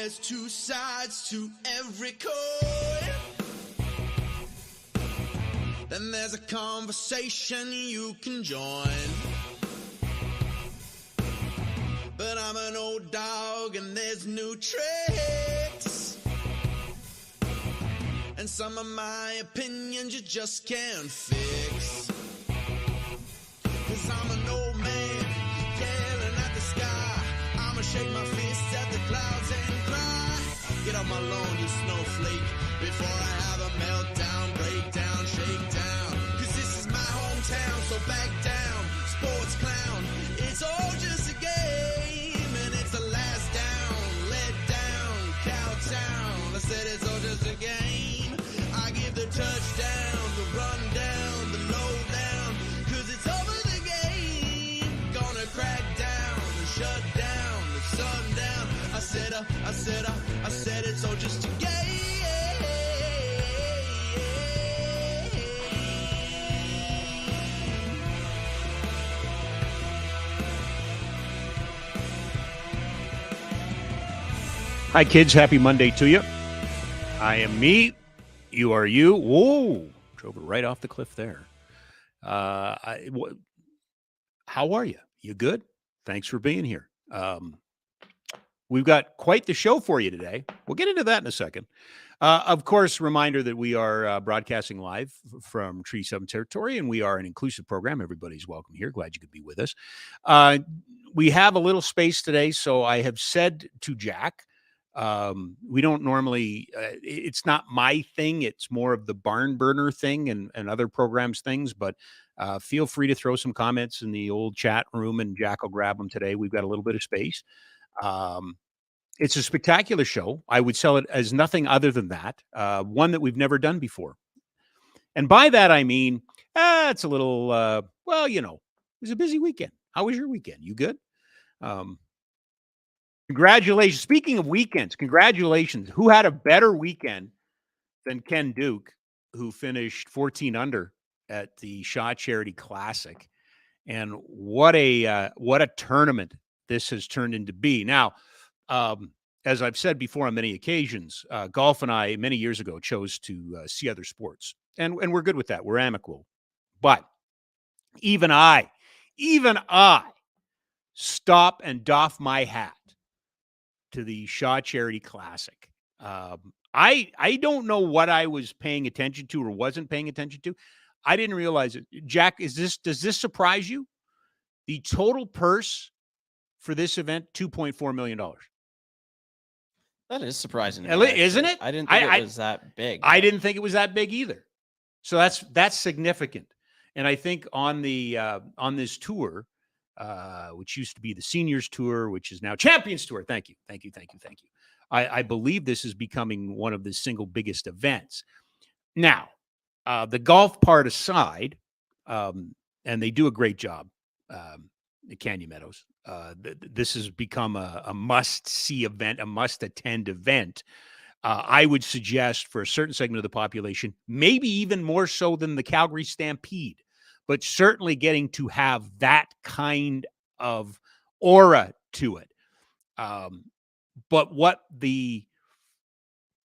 There's two sides to every coin. Then there's a conversation you can join. But I'm an old dog and there's new tricks. And some of my opinions you just can't fix. 'Cause I'm an old man yelling at the sky. I'ma shake my fists at the clouds and cry. Get off my lawn, you snowflake, before I have a meltdown, breakdown, shakedown. 'Cause this is my hometown, so back down, sports clown. It's all just a game, and it's the last down, let down, cowtown. I said it's all just a game. I give the touchdown, the rundown, the lowdown. 'Cause it's over the game. Gonna crack down, the shut down, the sundown. I said it's all just a game. Hi, kids. Happy Monday to you. I am me. You are you. Whoa. Drove it right off the cliff there. How are you? You good? Thanks for being here. We've got quite the show for you today. We'll get into that in a second. Of course, reminder that we are broadcasting live from Tree 7 territory, and we are an inclusive program. Everybody's welcome here. Glad you could be with us. We have a little space today, so I have said to Jack, we don't normally, it's not my thing. It's more of the barn burner thing and other programs things, but feel free to throw some comments in the old chat room and Jack will grab them today. We've got a little bit of space. It's a spectacular show. I would sell it as nothing other than that. One that we've never done before. And by that, I mean, it's a little, well, you know, it was a busy weekend. How was your weekend? You good? Congratulations. Speaking of weekends, congratulations. Who had a better weekend than Ken Duke, who finished 14 under at the Shaw Charity Classic? And what a tournament this has turned into be. Now, as I've said before on many occasions, golf and I, many years ago, chose to see other sports. And we're good with that. We're amicable. But even I stop and doff my hat to the Shaw Charity Classic. I don't know what I was paying attention to or wasn't paying attention to. I didn't realize it. Jack, does this surprise you? The total purse for this event, $2.4 million. That is surprising to me, isn't it? I didn't think it was that big. I didn't think it was that big either. So that's significant. And I think on the on this tour, which used to be the Seniors Tour, which is now Champions Tour. Thank you. I believe this is becoming one of the single biggest events. Now, the golf part aside, and they do a great job, the Canyon Meadows. This has become a must-see event, a must-attend event. I would suggest for a certain segment of the population, maybe even more so than the Calgary Stampede, but certainly getting to have that kind of aura to it. But what the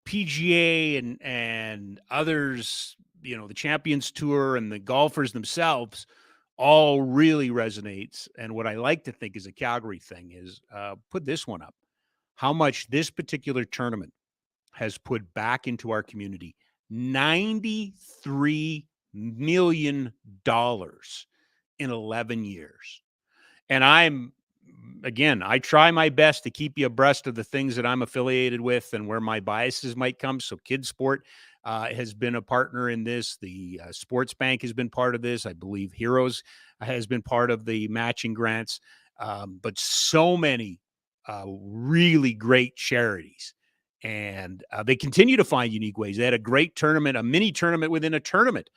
PGA and others, you know, the Champions Tour and the golfers themselves all really resonates. And what I like to think is a Calgary thing is put this one up. How much this particular tournament has put back into our community. $93 million in 11 years. And I try my best to keep you abreast of the things that I'm affiliated with and where my biases might come. So Kids Sport has been a partner in this. The Sports Bank has been part of this. I believe Heroes has been part of the matching grants. But so many really great charities. And they continue to find unique ways. They had a great tournament, a mini tournament within a tournament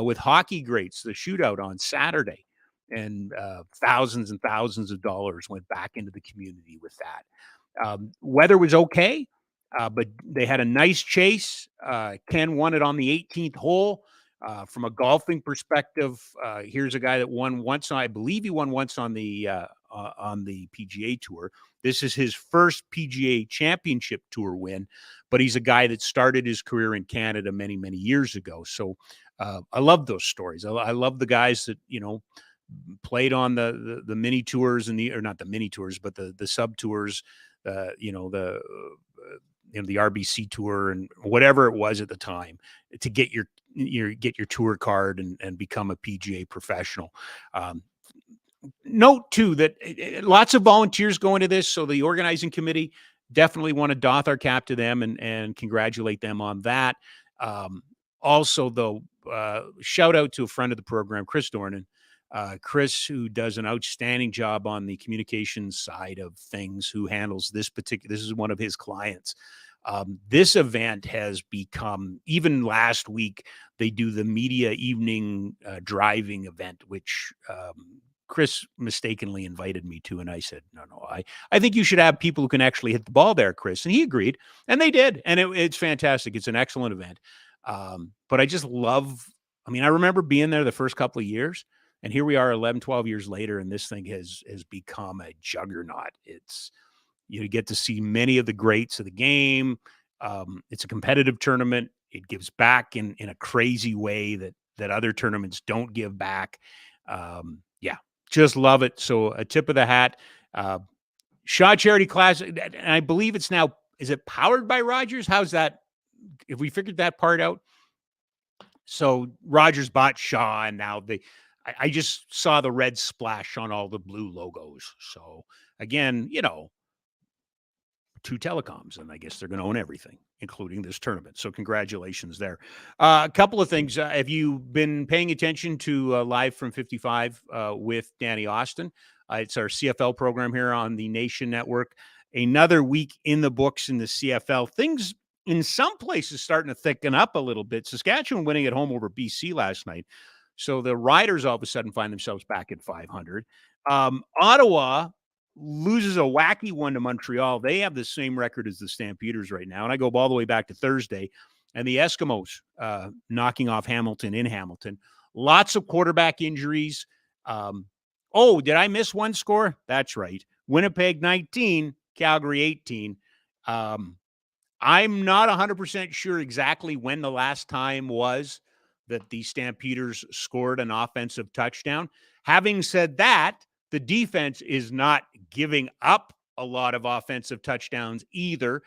with hockey greats, the shootout on Saturday. And thousands and thousands of dollars went back into the community with that. Weather was okay, but they had a nice chase. Ken won it on the 18th hole. From a golfing perspective, here's a guy that won once. I believe he won once on the on the PGA Tour. This is his first PGA Championship Tour win, but he's a guy that started his career in Canada many, many years ago. So I love those stories. I love the guys that, played on the mini tours or not the mini tours, but the sub tours, the RBC tour and whatever it was at the time to get your tour card and become a PGA professional. Note too that lots of volunteers go into this. So the organizing committee definitely want to doff our cap to them and congratulate them on that. Also though, shout out to a friend of the program, Chris Dornan. Chris, who does an outstanding job on the communications side of things, who handles this is one of his clients. This event has become, even last week, they do the media evening driving event, which Chris mistakenly invited me to. And I said, no, I think you should have people who can actually hit the ball there, Chris. And he agreed, and they did. And it's fantastic. It's an excellent event. But I just love, I remember being there the first couple of years. And here we are 11, 12 years later, and this thing has become a juggernaut. You get to see many of the greats of the game. It's a competitive tournament. It gives back in a crazy way that other tournaments don't give back. Just love it. So a tip of the hat. Shaw Charity Classic, and I believe it's now, is it powered by Rogers? How's that? Have we figured that part out? So Rogers bought Shaw, and now I just saw the red splash on all the blue logos. So again, two telecoms, and I guess they're going to own everything, including this tournament. So congratulations there. A couple of things. Have you been paying attention to Live from 55 with Danny Austin? It's our CFL program here on the Nation Network. Another week in the books in the CFL. Things in some places starting to thicken up a little bit. Saskatchewan winning at home over BC last night. So the Riders all of a sudden find themselves back at 500. Ottawa loses a wacky one to Montreal. They have the same record as the Stampeders right now. And I go all the way back to Thursday. And the Eskimos knocking off Hamilton in Hamilton. Lots of quarterback injuries. Did I miss one score? That's right. Winnipeg 19, Calgary 18. I'm not 100% sure exactly when the last time was that the Stampeders scored an offensive touchdown. Having said that, the defense is not giving up a lot of offensive touchdowns either.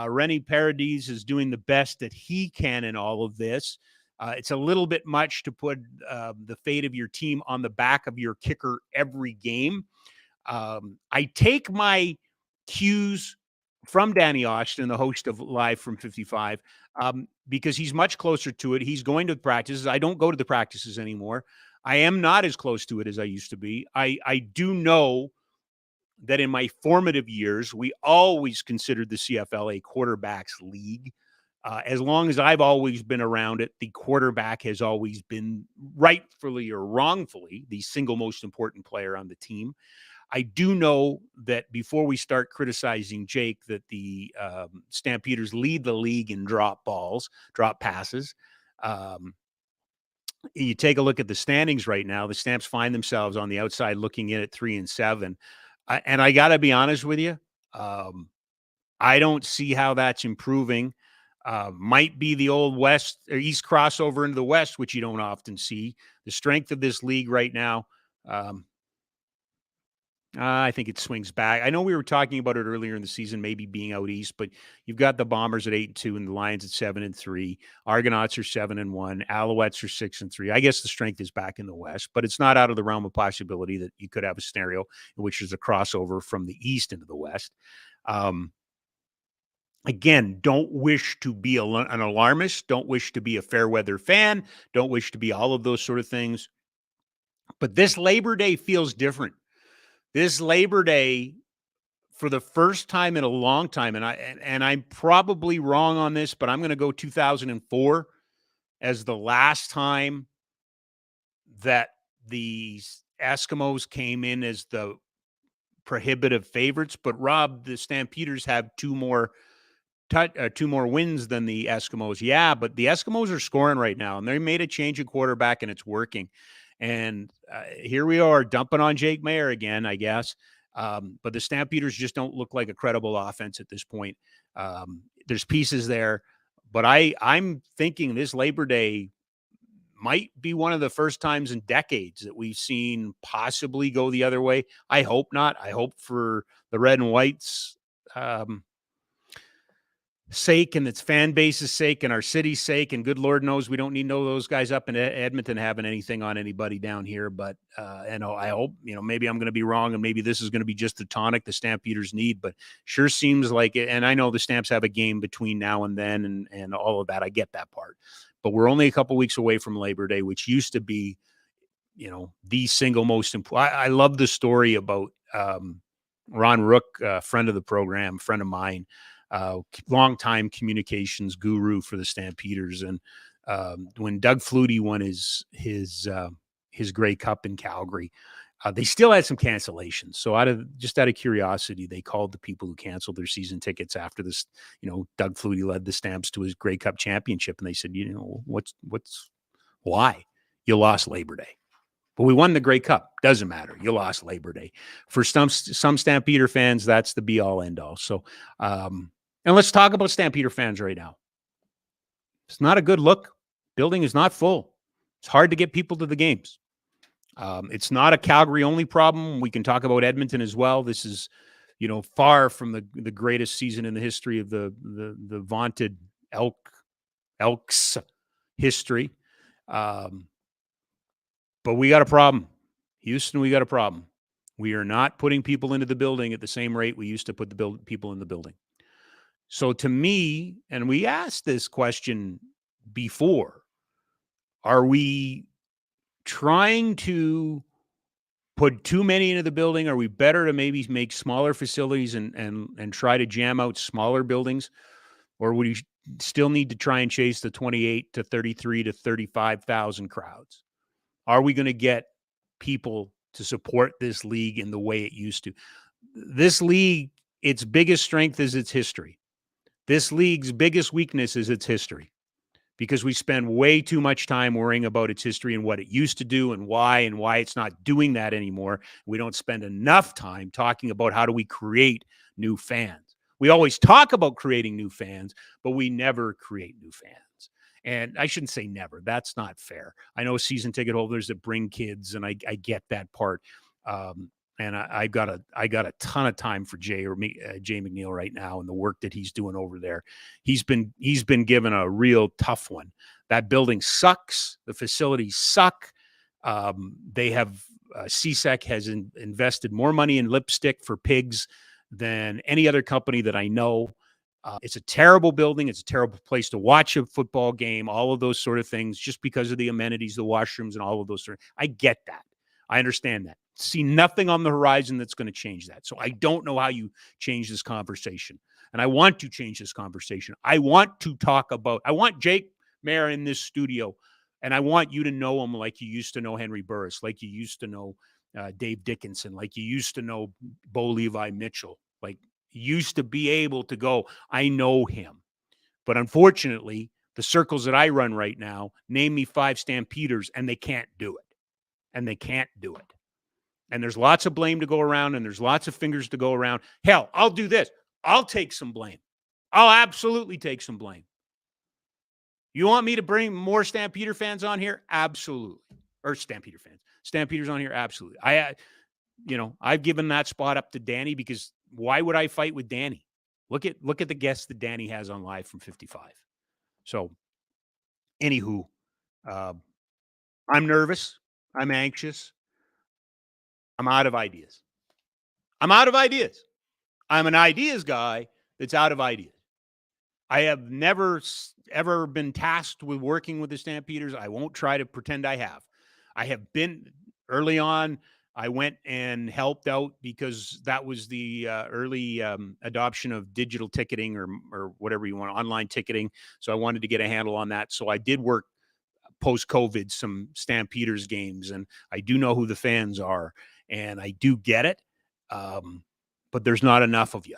Rennie Paradis is doing the best that he can in all of this. It's a little bit much to put the fate of your team on the back of your kicker every game. I take my cues from Danny Austin, the host of Live from 55, because he's much closer to it. He's going to the practices. I don't go to the practices anymore. I am not as close to it as I used to be. I do know that in my formative years, we always considered the CFL a quarterbacks league. As long as I've always been around it, the quarterback has always been, rightfully or wrongfully, the single most important player on the team. I do know that before we start criticizing Jake, that the Stampeders lead the league in drop passes. You take a look at the standings right now. The Stamps find themselves on the outside looking in at 3-7. And I got to be honest with you. I don't see how that's improving. Might be the old West or East crossover into the West, which you don't often see. The strength of this league right now, I think it swings back. I know we were talking about it earlier in the season, maybe being out east, but you've got the Bombers at 8-2 and the Lions at 7-3. Argonauts are 7-1. Alouettes are 6-3. I guess the strength is back in the West, but it's not out of the realm of possibility that you could have a scenario in which there's a crossover from the East into the West. Again, don't wish to be an alarmist. Don't wish to be a fair weather fan. Don't wish to be all of those sort of things. But this Labor Day feels different. This Labor Day, for the first time in a long time, and I'm probably wrong on this, but I'm going to go 2004 as the last time that the Eskimos came in as the prohibitive favorites. But Rob, the Stampeders have two more wins than the Eskimos. Yeah, but the Eskimos are scoring right now, and they made a change of quarterback, and it's working. And here we are dumping on Jake Mayer again, I guess. But the Stampeders just don't look like a credible offense at this point. There's pieces there, but I'm thinking this Labor Day might be one of the first times in decades that we've seen possibly go the other way. I hope not. I hope for the red and whites sake and its fan base's sake and our city's sake, and good Lord knows we don't need those guys up in Edmonton having anything on anybody down here. But and I hope, maybe I'm going to be wrong, and maybe this is going to be just the tonic the Stampeders need. But sure seems like it. And I know the Stamps have a game between now and then, and all of that. I get that part. But we're only a couple weeks away from Labor Day, which used to be, the single most important. I love the story about Ron Rook, friend of the program, friend of mine, longtime communications guru for the Stampeders. And when Doug Flutie won his Grey Cup in Calgary, they still had some cancellations. So out of curiosity, they called the people who canceled their season tickets after this. Doug Flutie led the Stamps to his Grey Cup championship, and they said, why? You lost Labor Day. But we won the Grey Cup. Doesn't matter. You lost Labor Day. For some Stampeder fans, that's the be-all, end-all. So, and let's talk about Stampeder fans right now. It's not a good look. Building is not full. It's hard to get people to the games. It's not a Calgary-only problem. We can talk about Edmonton as well. This is, far from the greatest season in the history of the vaunted Elks history. But we got a problem. Houston, we got a problem. We are not putting people into the building at the same rate we used to put the people in the building. So to me, and we asked this question before, are we trying to put too many into the building? Are we better to maybe make smaller facilities and try to jam out smaller buildings? Or would we still need to try and chase the 28 to 33 to 35,000 crowds? Are we going to get people to support this league in the way it used to? This league, its biggest strength is its history. This league's biggest weakness is its history, because we spend way too much time worrying about its history and what it used to do and why it's not doing that anymore. We don't spend enough time talking about how do we create new fans. We always talk about creating new fans, but we never create new fans. And I shouldn't say never. That's not fair. I know season ticket holders that bring kids, and I get that part. And I got a ton of time for Jay McNeil right now and the work that he's doing over there. He's been given a real tough one. That building sucks. The facilities suck. They have CSEC has invested more money in lipstick for pigs than any other company that I know. It's a terrible building. It's a terrible place to watch a football game, all of those sort of things, just because of the amenities, the washrooms, and all of those. I get that. I understand that. See nothing on the horizon that's going to change that. So I don't know how you change this conversation. And I want to change this conversation. I want Jake Mayer in this studio, and I want you to know him like you used to know Henry Burris, like you used to know Dave Dickinson, like you used to know Bo Levi Mitchell, like used to be able to go, I know him. But unfortunately, the circles that I run right now, name me 5 Stampeders, and they can't do it. And they can't do it. And there's lots of blame to go around, and there's lots of fingers to go around. Hell, I'll do this. I'll take some blame. I'll absolutely take some blame. You want me to bring more Stampeder fans on here? Absolutely. Or Stampeder fans. Stampeders on here? Absolutely. I've given that spot up to Danny, because why would I fight with Danny? Look at the guests that Danny has on Live from 55. So, anywho, I'm nervous. I'm anxious. I'm out of ideas. I'm an ideas guy that's out of ideas. I have never, ever been tasked with working with the Stampeders. I won't try to pretend I have. I have been early on. I went and helped out because that was the early adoption of digital ticketing or whatever you want, online ticketing. So I wanted to get a handle on that. So I did work post-COVID some Stampeders games, and I do know who the fans are, and I do get it. But there's not enough of you,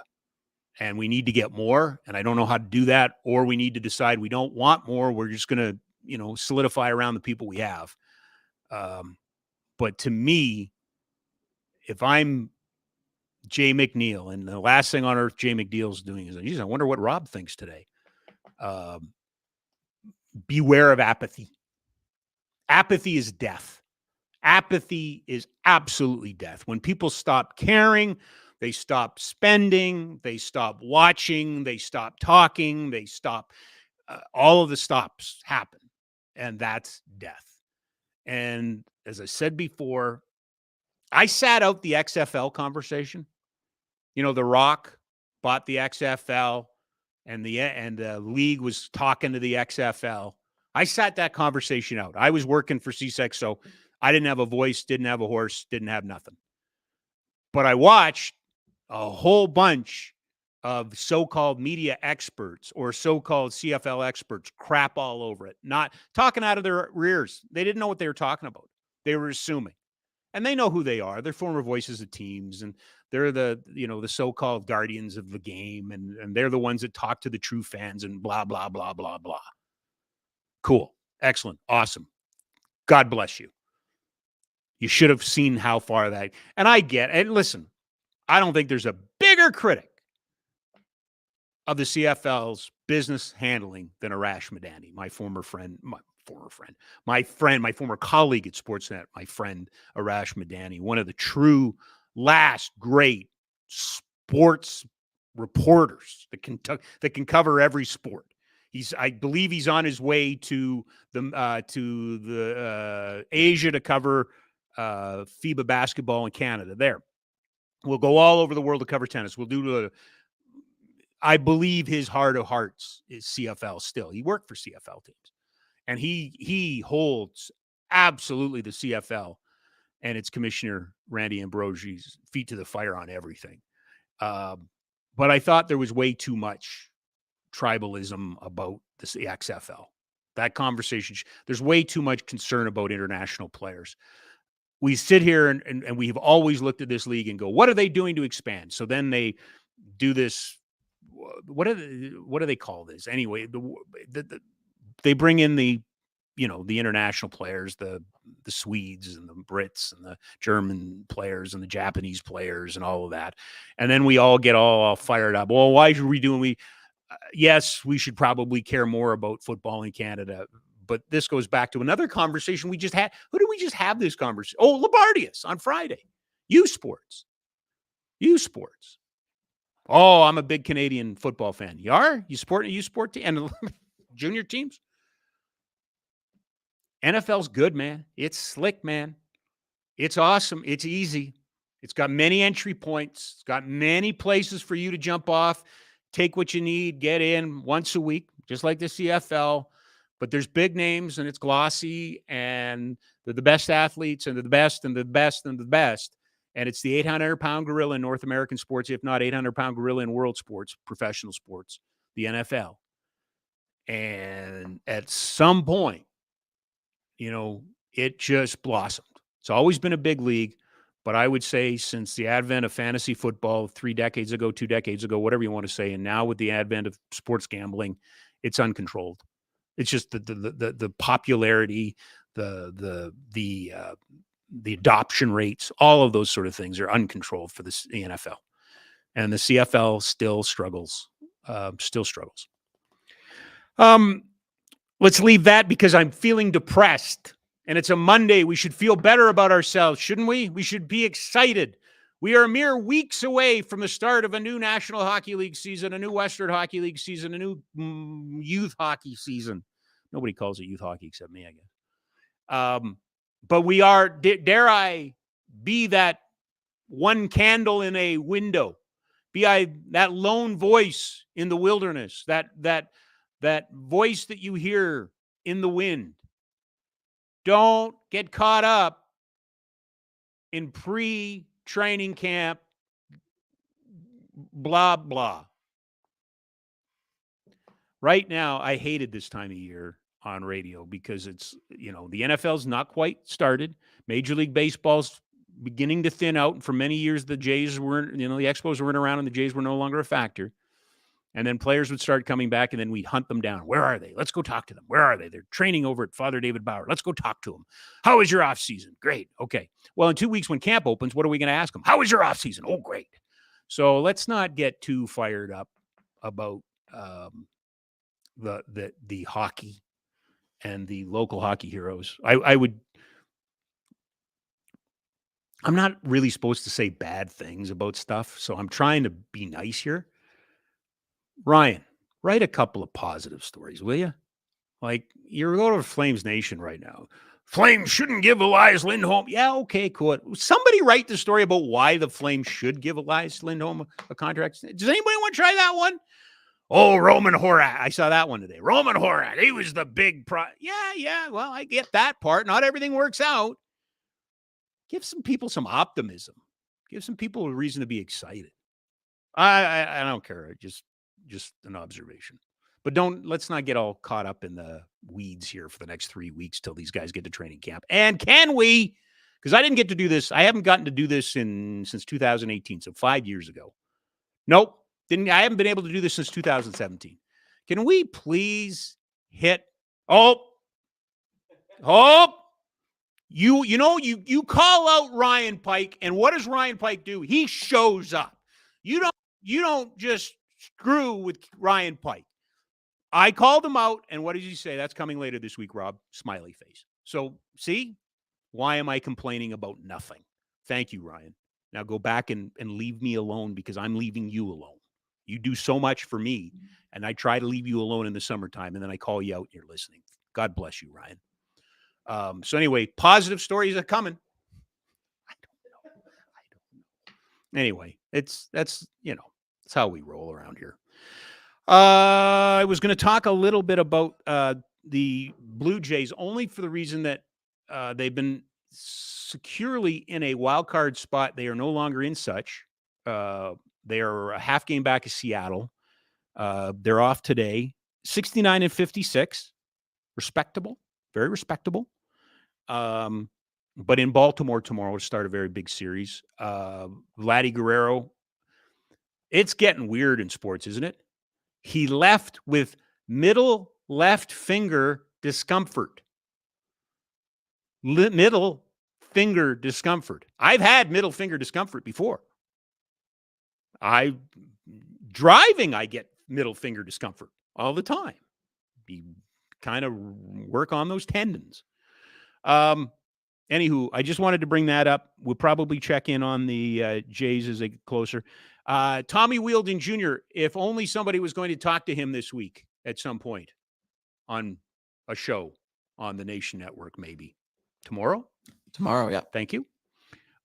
and we need to get more, and I don't know how to do that, or we need to decide we don't want more. We're just going to, solidify around the people we have. But to me, if I'm Jay McNeil, and the last thing on earth Jay McNeil's doing is, geez, I wonder what Rob thinks today. Beware of apathy. Apathy is death. Apathy is absolutely death. When people stop caring, they stop spending, they stop watching, they stop talking, they stop. All of the stops happen, and that's death. And as I said before, I sat out the XFL conversation. You know, The Rock bought the XFL, and the league was talking to the XFL. I sat that conversation out. I was working for CSEC, so I didn't have a voice, didn't have a horse, didn't have nothing. But I watched a whole bunch of so-called media experts or so-called CFL experts crap all over it, not talking out of their rears. They didn't know what they were talking about. They were assuming. And they know who they are. They're former voices of teams, and they're the so-called guardians of the game, and they're the ones that talk to the true fans and blah, blah, blah, blah, blah. Cool. Excellent. Awesome. God bless you. You should have seen how far that, and I get, and listen, I don't think there's a bigger critic of the CFL's business handling than Arash Madani, my former colleague at Sportsnet, my friend Arash Madani, one of the true last great sports reporters that can cover every sport. I believe he's on his way to the Asia to cover FIBA basketball in Canada. There, we'll go all over the world to cover tennis. We'll do I believe his heart of hearts is CFL still. He worked for CFL teams, and he holds absolutely the CFL and its commissioner, Randy Ambrosie's, feet to the fire on everything. But I thought there was way too much tribalism about the XFL. That conversation, there's way too much concern about international players. We sit here and we've always looked at this league and go, what are they doing to expand? So then they do this. What do they call this anyway? They bring in the international players, the Swedes and the Brits and the German players and the Japanese players and all of that, and then we all get all fired up. Well, why should we do? Yes, we should probably care more about football in Canada, but this goes back to another conversation we just had. Who did we just have this conversation? Oh, Labardius on Friday. U Sports. Oh, I'm a big Canadian football fan. You are? You support a U Sport team and junior teams? NFL's good, man. It's slick, man. It's awesome. It's easy. It's got many entry points. It's got many places for you to jump off, take what you need, get in once a week, just like the CFL. But there's big names, and it's glossy, and they're the best athletes, and they're the best, and the best, and the best. And it's the 800-pound gorilla in North American sports, if not 800-pound gorilla in world sports, professional sports, the NFL. And at some point, it just blossomed. It's always been a big league, but I would say since the advent of fantasy football 3 decades ago, 2 decades ago, whatever you want to say, and now with the advent of sports gambling, it's uncontrolled. It's just the popularity, the adoption rates, all of those sort of things are uncontrolled for the NFL, and the CFL still struggles. Let's leave that because I'm feeling depressed, and it's a Monday. We should feel better about ourselves, shouldn't we? We should be excited. We are mere weeks away from the start of a new National Hockey League season, a new Western Hockey League season, a new youth hockey season. Nobody calls it youth hockey except me, I guess. But we are, dare I be that one candle in a window, be I that lone voice in the wilderness, that voice that you hear in the wind. Don't get caught up in pre-training camp, blah, blah. Right now, I hated this time of year on radio because it's, the NFL's not quite started. Major League Baseball's beginning to thin out. And for many years, the Jays weren't, the Expos weren't around and the Jays were no longer a factor. And then players would start coming back, and then we'd hunt them down. Where are they? Let's go talk to them. Where are they? They're training over at Father David Bauer. Let's go talk to them. How was your off season? Great. Okay. Well, in 2 weeks when camp opens, what are we going to ask them? How was your off season? Oh, great. So let's not get too fired up about the hockey and the local hockey heroes. I'm not really supposed to say bad things about stuff, so I'm trying to be nice here. Ryan, write a couple of positive stories, will you? Like, you're going to Flames Nation right now. Flames shouldn't give Elias Lindholm. Yeah, okay, cool. Somebody write the story about why the Flames should give Elias Lindholm a contract. Does anybody want to try that one? Oh, Roman Horak. I saw that one today. Roman Horak. He was the big Yeah. Well, I get that part. Not everything works out. Give some people some optimism. Give some people a reason to be excited. I don't care. Just an observation. But let's not get all caught up in the weeds here for the next 3 weeks till these guys get to training camp. And can we, because I didn't get to do this. I haven't gotten to do this since 2018, so 5 years ago. Nope. I haven't been able to do this since 2017. Can we please hit? You call out Ryan Pike, and what does Ryan Pike do? He shows up. You don't just screw with Ryan Pike. I called him out, and what did he say? That's coming later this week, Rob. Smiley face. So, see? Why am I complaining about nothing? Thank you, Ryan. Now go back and leave me alone because I'm leaving you alone. You do so much for me, and I try to leave you alone in the summertime, and then I call you out and you're listening. God bless you, Ryan. So anyway, positive stories are coming. I don't know. Anyway, that's how we roll around here. I was going to talk a little bit about the Blue Jays only for the reason that they've been securely in a wild card spot. They are no longer in such. They are a half game back of Seattle. They're off today, 69-56, respectable, very respectable. But in Baltimore tomorrow to start a very big series. Vladdy Guerrero, it's getting weird in sports, isn't it? He left with middle left finger discomfort. Middle finger discomfort. I've had middle finger discomfort before. Driving, I get middle finger discomfort all the time. You kind of work on those tendons. Anywho, I just wanted to bring that up. We'll probably check in on the Jays as they get closer. Tommy Wheeldon Jr., if only somebody was going to talk to him this week at some point on a show on the Nation Network, maybe. Tomorrow? Tomorrow, yeah. Thank you.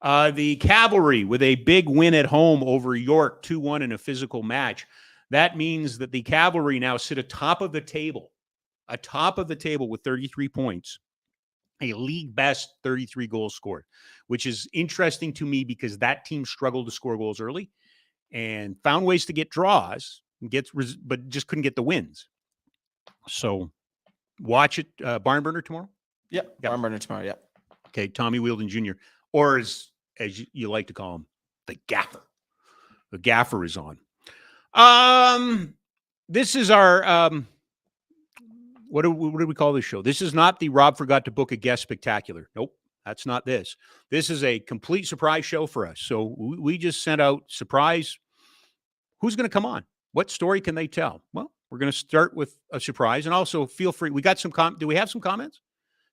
The Cavalry with a big win at home over York, 2-1 in a physical match. That means that the Cavalry now sit atop of the table with 33 points, a league best 33 goals scored, which is interesting to me because that team struggled to score goals early and found ways to get draws, but just couldn't get the wins. So watch it. Barn Burner tomorrow? Yep. Barn Burner tomorrow, yeah. Okay, Tommy Wheeldon Jr., or as you like to call him, the Gaffer. The Gaffer is on. This is our what do we call this show? This is not the Rob forgot to book a guest spectacular. Nope, that's not this. This is a complete surprise show for us. So we just sent out surprise. Who's going to come on? What story can they tell? Well, we're going to start with a surprise, and also feel free. We got some do we have some comments?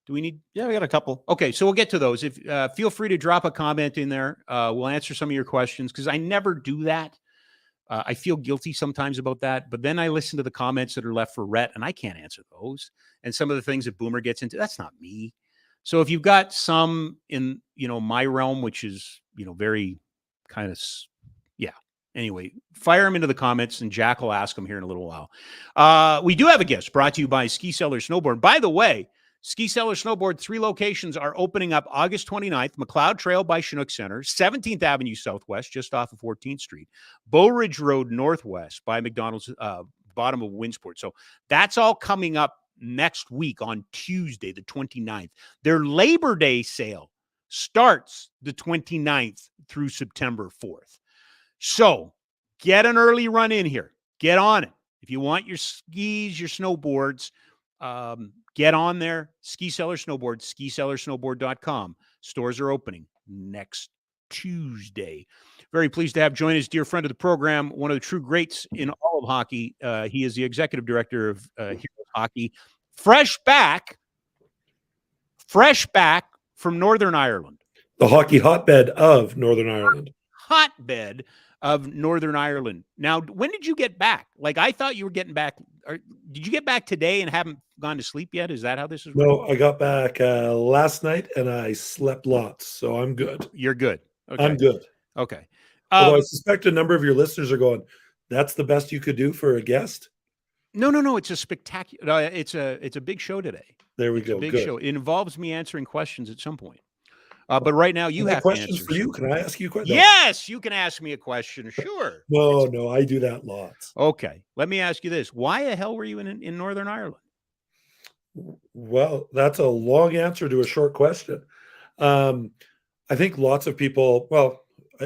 Do we need? Yeah, we got a couple. Okay, so we'll get to those. If feel free to drop a comment in there. We'll answer some of your questions because I never do that. I feel guilty sometimes about that, but then I listen to the comments that are left for Rhett, and I can't answer those. And some of the things that Boomer gets into, that's not me. So if you've got some in my realm, which is very kind of Anyway, fire them into the comments, and Jack will ask them here in a little while. We do have a guest brought to you by Ski Cellar Snowboard. By the way, Ski Cellar Snowboard, 3 locations are opening up August 29th. McLeod Trail by Chinook Center, 17th Avenue Southwest, just off of 14th Street. Bow Ridge Road Northwest by McDonald's, bottom of Windsport. So that's all coming up next week on Tuesday, the 29th. Their Labor Day sale starts the 29th through September 4th. So get an early run in here. get on it. If you want your skis, your snowboards, get on there. Ski Cellar Snowboard, skicellarsnowboard.com. Stores are opening next Tuesday. Very pleased to have join us, dear friend of the program, one of the true greats in all of hockey. He is the executive director of Heroes Hockey. Fresh back from Northern Ireland. The hockey hotbed of Northern Ireland. Hotbed of Northern Ireland. Now, when did you get back? Like, I thought you were getting back. Did you get back today and haven't gone to sleep yet? Is that how this is working? No, I got back last night and I slept lots, so I'm good. You're good. Okay. I'm good. Okay. Although I suspect a number of your listeners are going, that's the best you could do for a guest? No. It's a spectacular. It's a big show today. There we go. Big good. show. It involves me answering questions at some point. But right now you have questions answers for you. Can I ask you a question? Yes, you can ask me a question. Sure. No, I do that lots. Okay. Let me ask you this. Why the hell were you in Northern Ireland? Well, that's a long answer to a short question. I think lots of people,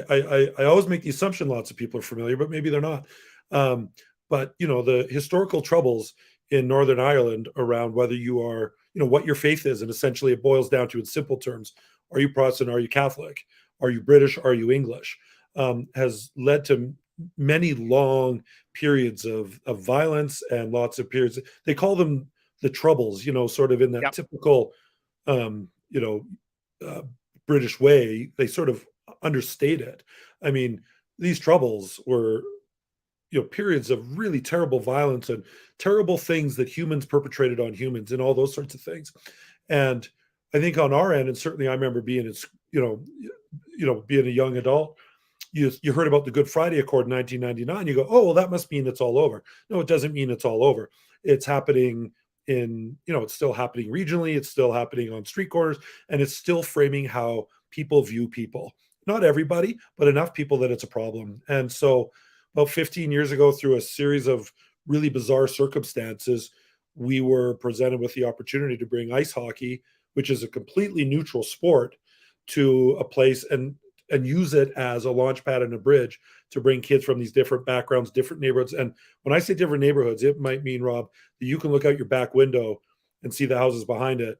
I always make the assumption lots of people are familiar, but maybe they're not. But, the historical troubles in Northern Ireland around whether you are, what your faith is, and essentially it boils down to, in simple terms, are you Protestant? Are you Catholic? Are you British? Are you English? Has led to many long periods of violence and lots of periods. They call them the Troubles, sort of in that typical, British way. They sort of understate it. I mean, these Troubles were, periods of really terrible violence and terrible things that humans perpetrated on humans and all those sorts of things. And I think on our end, and certainly I remember being, being a young adult, you heard about the Good Friday Accord in 1999. You go, oh, well, that must mean it's all over. No, it doesn't mean it's all over. It's happening it's still happening regionally. It's still happening on street corners, and it's still framing how people view people. Not everybody, but enough people that it's a problem. And so about 15 years ago, through a series of really bizarre circumstances, we were presented with the opportunity to bring ice hockey, which is a completely neutral sport, to a place and use it as a launch pad and a bridge to bring kids from these different backgrounds, different neighborhoods. And when I say different neighborhoods, it might mean, Rob, that you can look out your back window and see the houses behind it,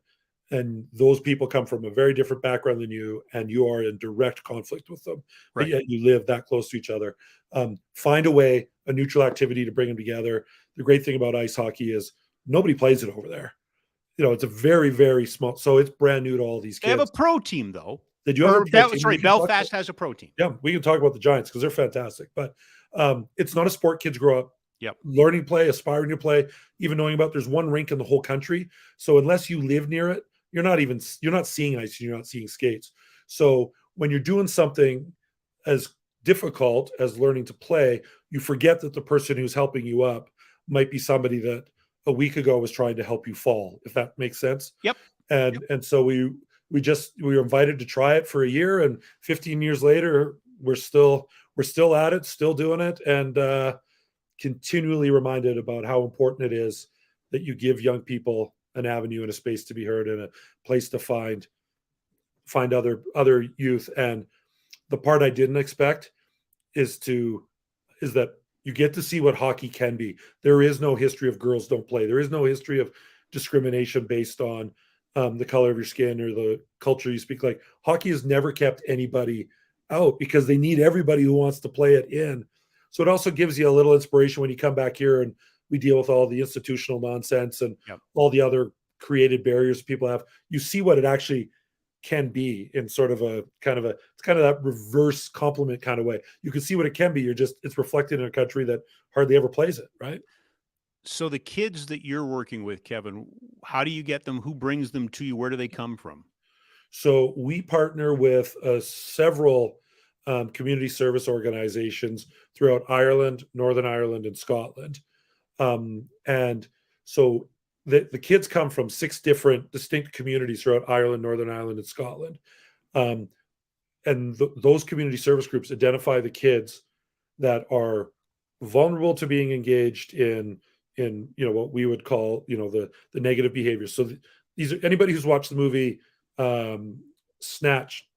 and those people come from a very different background than you, and you are in direct conflict with them. Right. But yet you live that close to each other. Find a way, a neutral activity to bring them together. The great thing about ice hockey is nobody plays it over there. It's a very, very small, so it's brand new to all these kids. They have a pro team, though. Did you have a pro team? Sorry, Belfast has a pro team. Yeah, we can talk about the Giants because they're fantastic. But it's not a sport kids grow up learning to play, aspiring to play, even knowing about. There's one rink in the whole country. So unless you live near it, you're not seeing ice, you're not seeing skates. So when you're doing something as difficult as learning to play, you forget that the person who's helping you up might be somebody that a week ago was trying to help you fall, if that makes sense. Yep. And so we were invited to try it for a year, and 15 years later, we're still at it, still doing it, and continually reminded about how important it is that you give young people an avenue and a space to be heard and a place to find other youth. And the part I didn't expect is that you get to see what hockey can be. There is no history of girls don't play. There is no history of discrimination based on the color of your skin or the culture you speak. Like, hockey has never kept anybody out because they need everybody who wants to play it in. So it also gives you a little inspiration when you come back here and we deal with all the institutional nonsense and all the other created barriers people have. You see what it actually can be in sort of it's kind of that reverse compliment kind of way. You can see what it can be. It's reflected in a country that hardly ever plays it, right? So the kids that you're working with, Kevin, how do you get them? Who brings them to you? Where do they come from? So we partner with several community service organizations throughout Ireland, Northern Ireland, and Scotland. And so the kids come from 6 different distinct communities throughout Ireland, Northern Ireland, and Scotland. And those community service groups identify the kids that are vulnerable to being engaged in what we would call the negative behaviors. So these are anybody who's watched the movie Snatch,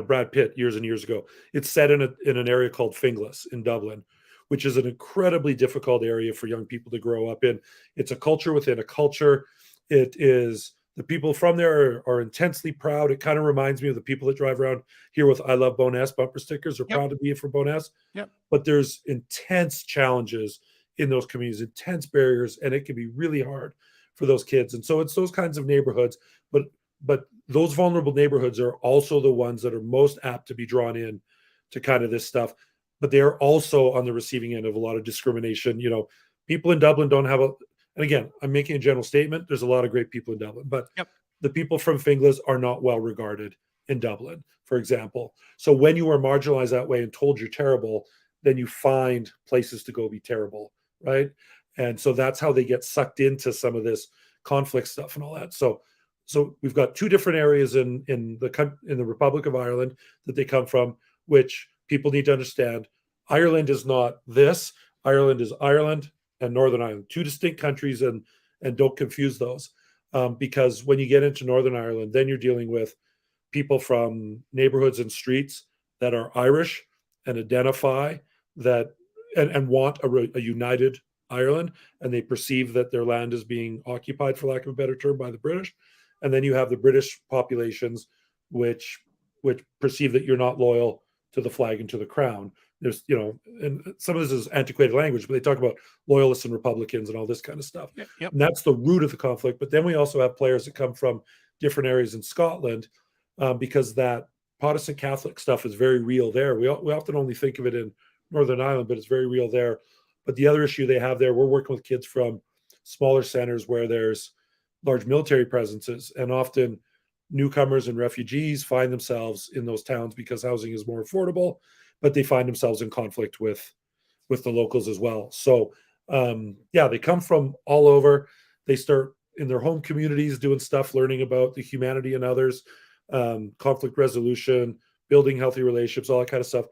Brad Pitt years and years ago. It's set in an area called Finglas in Dublin, which is an incredibly difficult area for young people to grow up in. It's a culture within a culture. It is, the people from there are intensely proud. It kind of reminds me of the people that drive around here with "I love Boness" bumper stickers. Are Yep. proud to be from Boness. Yep. But there's intense challenges in those communities, intense barriers, and it can be really hard for those kids. And so it's those kinds of neighborhoods, but those vulnerable neighborhoods are also the ones that are most apt to be drawn in to kind of this stuff. But they are also on the receiving end of a lot of discrimination. You know, people in Dublin don't have a, and again, I'm making a general statement. There's a lot of great people in Dublin, but Yep. the people from Finglas are not well regarded in Dublin, for example. So when you are marginalized that way and told you're terrible, then you find places to go be terrible, right? And so that's how they get sucked into some of this conflict stuff and all that. So we've got two different areas in the Republic of Ireland that they come from, which people need to understand. Ireland is not this. Ireland is Ireland and Northern Ireland, two distinct countries, and don't confuse those, because when you get into Northern Ireland, then you're dealing with people from neighborhoods and streets that are Irish and identify that and want a united Ireland, and they perceive that their land is being occupied, for lack of a better term, by the British. And then you have the British populations, which perceive that you're not loyal to the flag and to the crown. There's, you know, and some of this is antiquated language, but they talk about loyalists and Republicans and all this kind of stuff. Yep. And that's the root of the conflict. But then we also have players that come from different areas in Scotland, because that Protestant Catholic stuff is very real there. We often only think of it in Northern Ireland, but it's very real there. But the other issue they have there, we're working with kids from smaller centers where there's large military presences, and often newcomers and refugees find themselves in those towns because housing is more affordable, but they find themselves in conflict with the locals as well. So they come from all over. They start in their home communities doing stuff, learning about the humanity in others, conflict resolution, building healthy relationships, all that kind of stuff.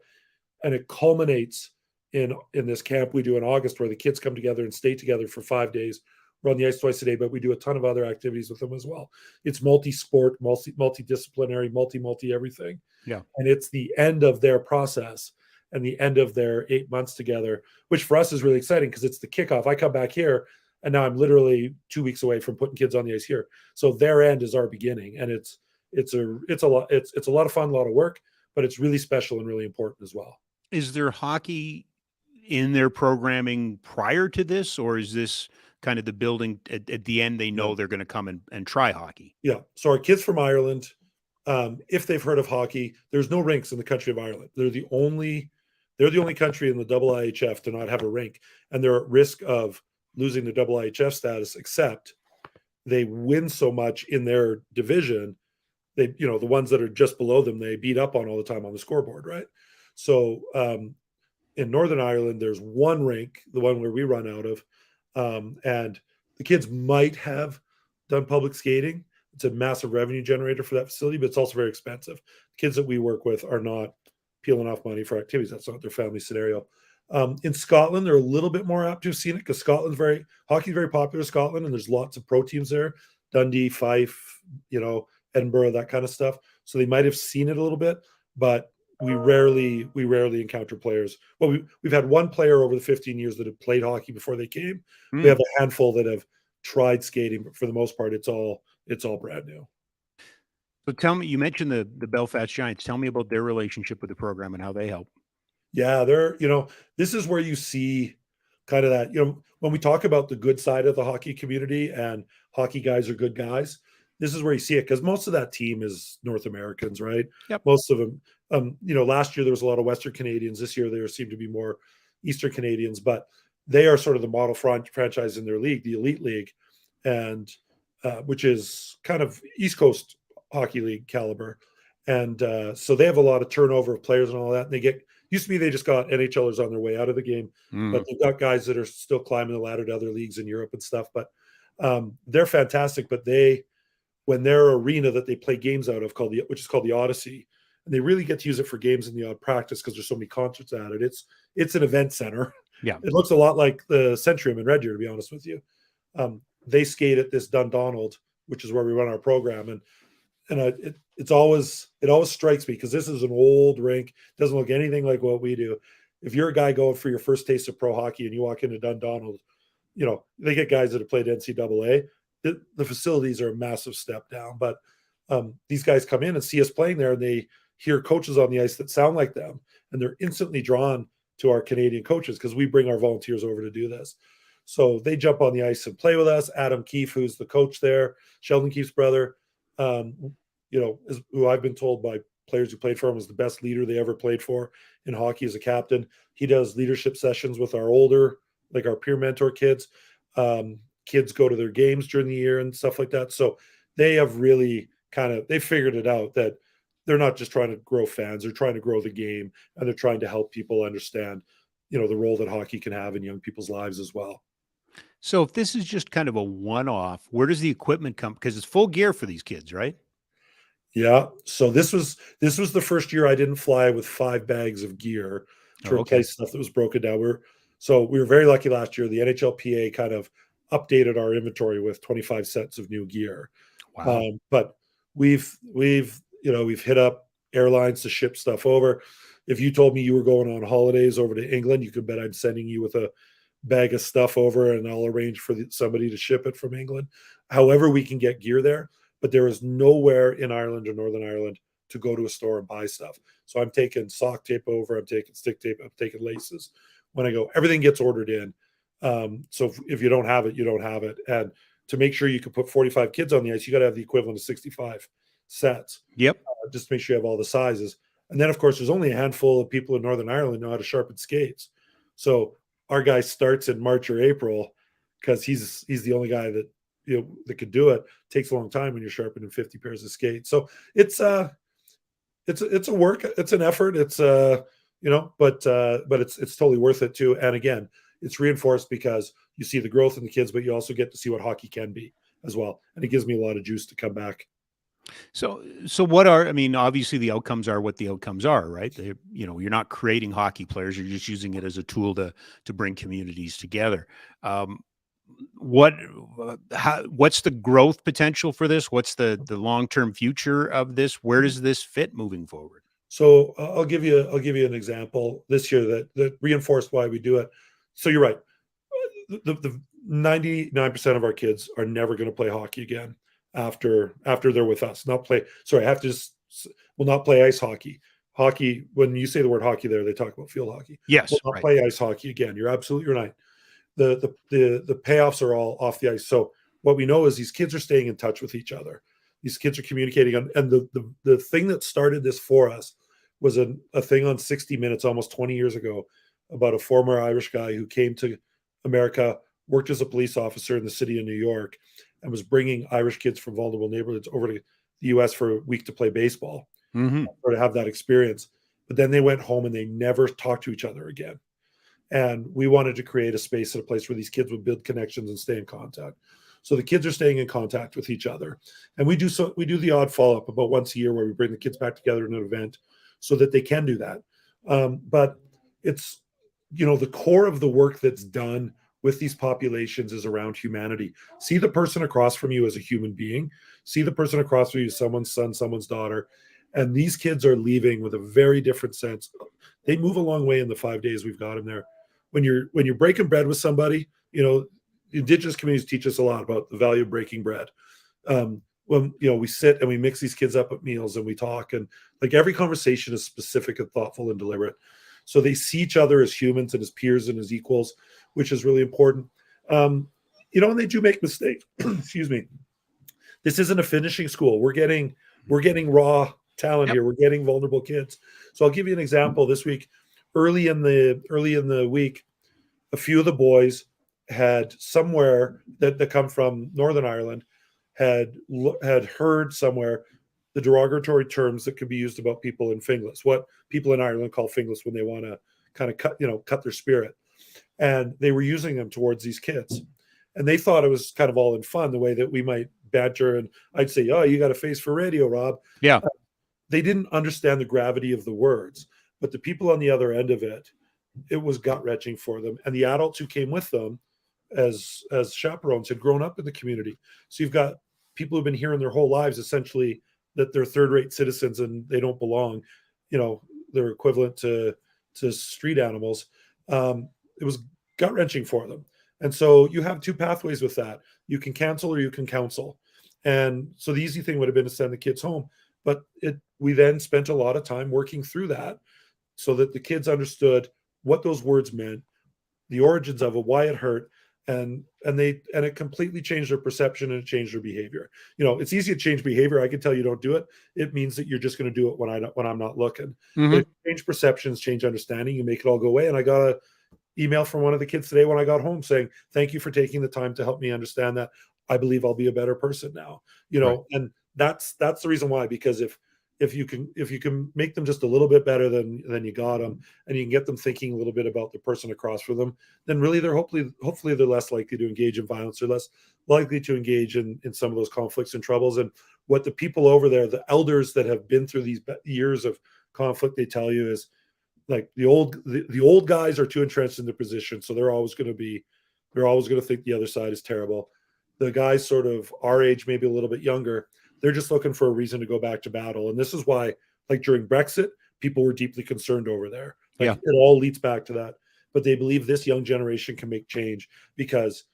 And it culminates in this camp we do in August, where the kids come together and stay together for 5 days. We're on the ice twice a day, but we do a ton of other activities with them as well. It's multi-sport, multidisciplinary, multi everything. Yeah. And it's the end of their process and the end of their 8 months together, which for us is really exciting because it's the kickoff. I come back here and now I'm literally 2 weeks away from putting kids on the ice here. So their end is our beginning, and it's a lot of fun, a lot of work, but it's really special and really important as well. Is there hockey in their programming prior to this, or is this kind of the building at the end? They know they're going to come and try hockey. Yeah. So our kids from Ireland, if they've heard of hockey, there's no rinks in the country of Ireland. They're the only country in the IIHF to not have a rink, and they're at risk of losing the IIHF status, except they win so much in their division. They, you know, the ones that are just below them, they beat up on all the time on the scoreboard, right? So in Northern Ireland, there's one rink, the one where we run out of, and the kids might have done public skating. It's a massive revenue generator for that facility, but it's also very expensive. The kids that we work with are not peeling off money for activities. That's not their family scenario. In Scotland, they're a little bit more apt to have seen it because hockey's very popular in Scotland, and there's lots of pro teams there. Dundee, Fife, Edinburgh, that kind of stuff. So they might have seen it a little bit, but we rarely encounter players. Well, we've had one player over the 15 years that have played hockey before they came. We have a handful that have tried skating, but for the most part, it's all brand new. So tell me, you mentioned the Belfast Giants. Tell me about their relationship with the program and how they help. Yeah, this is where you see kind of that, when we talk about the good side of the hockey community and hockey guys are good guys, this is where you see it, because most of that team is North Americans, right? Yep. Most of them, last year there was a lot of Western Canadians. This year there seem to be more Eastern Canadians, but they are sort of the model franchise in their league, the Elite League, and which is kind of East Coast Hockey League caliber. And so they have a lot of turnover of players and all that. And used to be they just got NHLers on their way out of the game, but they've got guys that are still climbing the ladder to other leagues in Europe and stuff. But they're fantastic. But when their arena that they play games out of which is called the Odyssey, and they really get to use it for games in the odd practice because there's so many concerts at it. It's an event center. Yeah, it looks a lot like the Centrium in Red Deer, to be honest with you. They skate at this Dundonald, which is where we run our program, and it always strikes me because this is an old rink, doesn't look anything like what we do, if you're a guy going for your first taste of pro hockey and you walk into Dundonald, they get guys that have played NCAA. The facilities are a massive step down, but these guys come in and see us playing there, and they hear coaches on the ice that sound like them, and they're instantly drawn to our Canadian coaches because we bring our volunteers over to do this. So they jump on the ice and play with us. Adam Keefe, who's the coach there, Sheldon Keefe's brother, who I've been told by players who played for him was the best leader they ever played for in hockey as a captain. He does leadership sessions with our older, like our peer mentor kids. Kids go to their games during the year and stuff like that. So they have really they figured it out that they're not just trying to grow fans, they're trying to grow the game, and they're trying to help people understand, the role that hockey can have in young people's lives as well. So if this is just kind of a one-off, where does the equipment come? Because it's full gear for these kids, right? Yeah. So this was the first year I didn't fly with 5 bags of gear to replace stuff that was broken down. We were very lucky last year. The NHLPA kind of updated our inventory with 25 sets of new gear. Wow. But we've hit up airlines to ship stuff over. If you told me you were going on holidays over to England, you could bet I'm sending you with a bag of stuff over, and I'll arrange for somebody to ship it from England. However, we can get gear there, but there is nowhere in Ireland or Northern Ireland to go to a store and buy stuff. So I'm taking sock tape over, I'm taking stick tape, I'm taking laces. When I go, everything gets ordered in. So if you don't have it, you don't have it. And to make sure you can put 45 kids on the ice, you got to have the equivalent of 65 sets. Yep. Just to make sure you have all the sizes. And then, of course, there's only a handful of people in Northern Ireland know how to sharpen skates. So our guy starts in March or April because he's the only guy that that could do it. Takes a long time when you're sharpening 50 pairs of skates. So it's a work, it's an effort. It's but it's totally worth it too. And again, it's reinforced because you see the growth in the kids, but you also get to see what hockey can be as well. And it gives me a lot of juice to come back. So obviously the outcomes are what the outcomes are, right? You're not creating hockey players. You're just using it as a tool to bring communities together. What's the growth potential for this? What's the long-term future of this? Where does this fit moving forward? So I'll give you an example this year that reinforced why we do it. So you're right. The 99% of our kids are never going to play hockey again after they're with us. Will not play ice hockey. Hockey, when you say the word hockey there, they talk about field hockey. Yes. Will not play ice hockey again. You're absolutely right. The payoffs are all off the ice. So what we know is these kids are staying in touch with each other. These kids are communicating. And the thing that started this for us was a thing on 60 Minutes almost 20 years ago about a former Irish guy who came to America, worked as a police officer in the city of New York, and was bringing Irish kids from vulnerable neighborhoods over to the U.S. for a week to play baseball or to have that experience. But then they went home and they never talked to each other again. And we wanted to create a space and a place where these kids would build connections and stay in contact. So the kids are staying in contact with each other. And we do the odd follow-up about once a year where we bring the kids back together in an event so that they can do that. But it's, the core of the work that's done with these populations is around humanity. See the person across from you as a human being. See the person across from you as someone's son, someone's daughter. And these kids are leaving with a very different sense. They move a long way in the 5 days we've got them there. When you're breaking bread with somebody, Indigenous communities teach us a lot about the value of breaking bread. When we sit and we mix these kids up at meals and we talk, and like every conversation is specific and thoughtful and deliberate. So they see each other as humans and as peers and as equals, which is really important. And they do make mistakes. Excuse me. This isn't a finishing school. We're getting raw talent here. We're getting vulnerable kids. So I'll give you an example. This week, early in the week, a few of the boys had somewhere that come from Northern Ireland had heard somewhere the derogatory terms that could be used about people in Finglas, what people in Ireland call Finglas when they want to kind of cut their spirit. And they were using them towards these kids. And they thought it was kind of all in fun, the way that we might banter. And I'd say, oh, you got a face for radio, Rob. Yeah. They didn't understand the gravity of the words. But the people on the other end of it was gut-wrenching for them. And the adults who came with them as chaperones had grown up in the community. So you've got people who've been hearing their whole lives, essentially, that they're third-rate citizens and they don't belong. They're equivalent to to street animals, it was gut wrenching for them. And so you have two pathways with that. You can cancel or you can counsel. And so the easy thing would have been to send the kids home. But we then spent a lot of time working through that so that the kids understood what those words meant, the origins of it, why it hurt, and it completely changed their perception and it changed their behavior. It's easy to change behavior. I can tell you don't do it. It means that you're just going to do it when I'm not looking. Mhm. But if you change perceptions, change understanding, you make it all go away. And I got a email from one of the kids today when I got home saying, "Thank you for taking the time to help me understand that. I believe I'll be a better person now." Right. And that's the reason why, because if you can make them just a little bit better than you got them, and you can get them thinking a little bit about the person across from them, then really they're hopefully they're less likely to engage in violence, or less likely to engage in some of those conflicts and troubles. And what the people over there, the elders that have been through these years of conflict, they tell you is, like, the old guys are too entrenched in their position, so they're always going to think the other side is terrible. The guys sort of our age, maybe a little bit younger, they're just looking for a reason to go back to battle. And this is why, like during Brexit, people were deeply concerned over there. Like, Yeah. it all leads back to that. But they believe this young generation can make change, because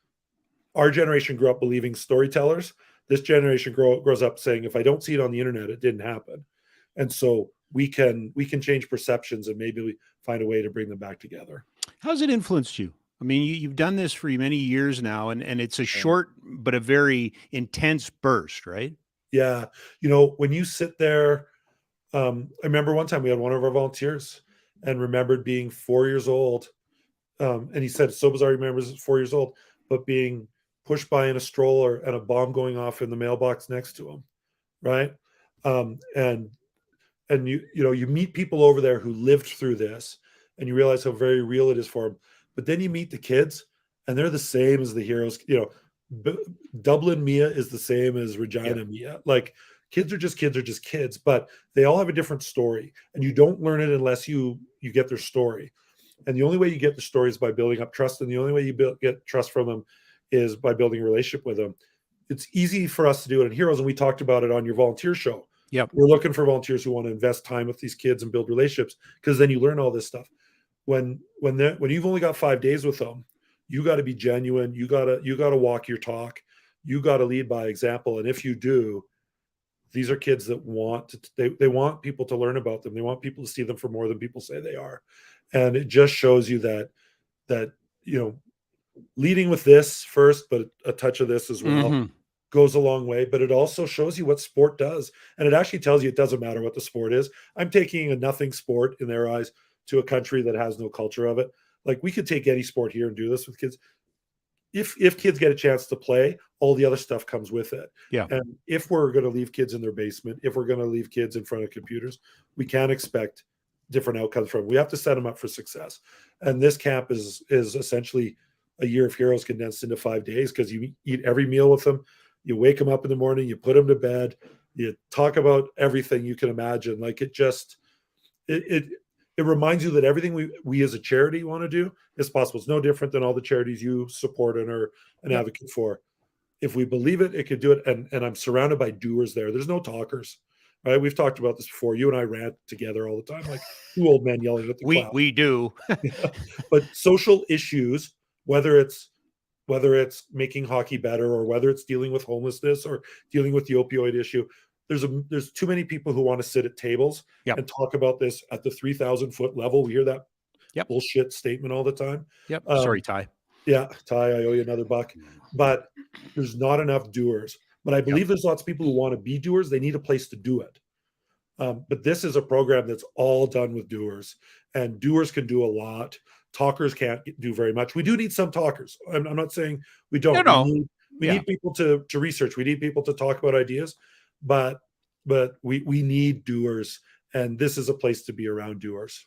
our generation grew up believing storytellers. This generation grows up saying, if I don't see it on the internet, it didn't happen. And so we can change perceptions, and maybe we find a way to bring them back together. How's it influenced you? I mean, you've done this for many years now, and it's a short but a very intense burst, right? Yeah. When you sit there, I remember one time we had one of our volunteers and remembered being 4 years old. And he said, so bizarre, he remembers 4 years old, but being pushed by in a stroller and a bomb going off in the mailbox next to him. Right. And you meet people over there who lived through this, and you realize how very real it is for them. But then you meet the kids, and they're the same as the heroes. Dublin Mia is the same as Regina Mia. Like, kids are just kids, but they all have a different story, and you don't learn it unless you get their story. And the only way you get the story is by building up trust, and the only way you get trust from them is by building a relationship with them. It's easy for us to do it in Heroes, and we talked about it on your volunteer show. Yep. We're looking for volunteers who want to invest time with these kids and build relationships, because then you learn all this stuff. When you've only got 5 days with them, you got to be genuine. You got to walk your talk. You got to lead by example. And if you do, these are kids that they want people to learn about them. They want people to see them for more than people say they are. And it just shows you that leading with this first, but a touch of this as well, Mhm. goes a long way. But it also shows you what sport does. And it actually tells you it doesn't matter what the sport is. I'm taking a nothing sport in their eyes to a country that has no culture of it. Like, we could take any sport here and do this with kids. If kids get a chance to play, all the other stuff comes with it. Yeah. And if we're going to leave kids in their basement, if we're going to leave kids in front of computers, we can't expect different outcomes from them. We have to set them up for success. And this camp is essentially a year of Heroes condensed into 5 days, because you eat every meal with them. You wake them up in the morning, you put them to bed, you talk about everything you can imagine. Like, it reminds you that everything we as a charity want to do is possible. It's no different than all the charities you support and are an advocate for. If we believe it, it could do it. And I'm surrounded by doers there. There's no talkers, right? We've talked about this before. You and I rant together all the time, like two old men yelling at the cloud. We do. But social issues, whether it's making hockey better, or whether it's dealing with homelessness, or dealing with the opioid issue, there's too many people who want to sit at tables and talk about this at the 3,000-foot level. We hear that bullshit statement all the time. Yep. Sorry, Ty. Yeah, Ty, I owe you another buck. But there's not enough doers. But I believe there's lots of people who want to be doers. They need a place to do it. But this is a program that's all done with doers, and doers can do a lot. Talkers can't do very much. We do need some talkers. I'm not saying we don't. No. We need people to research. We need people to talk about ideas, but we need doers, and this is a place to be around doers.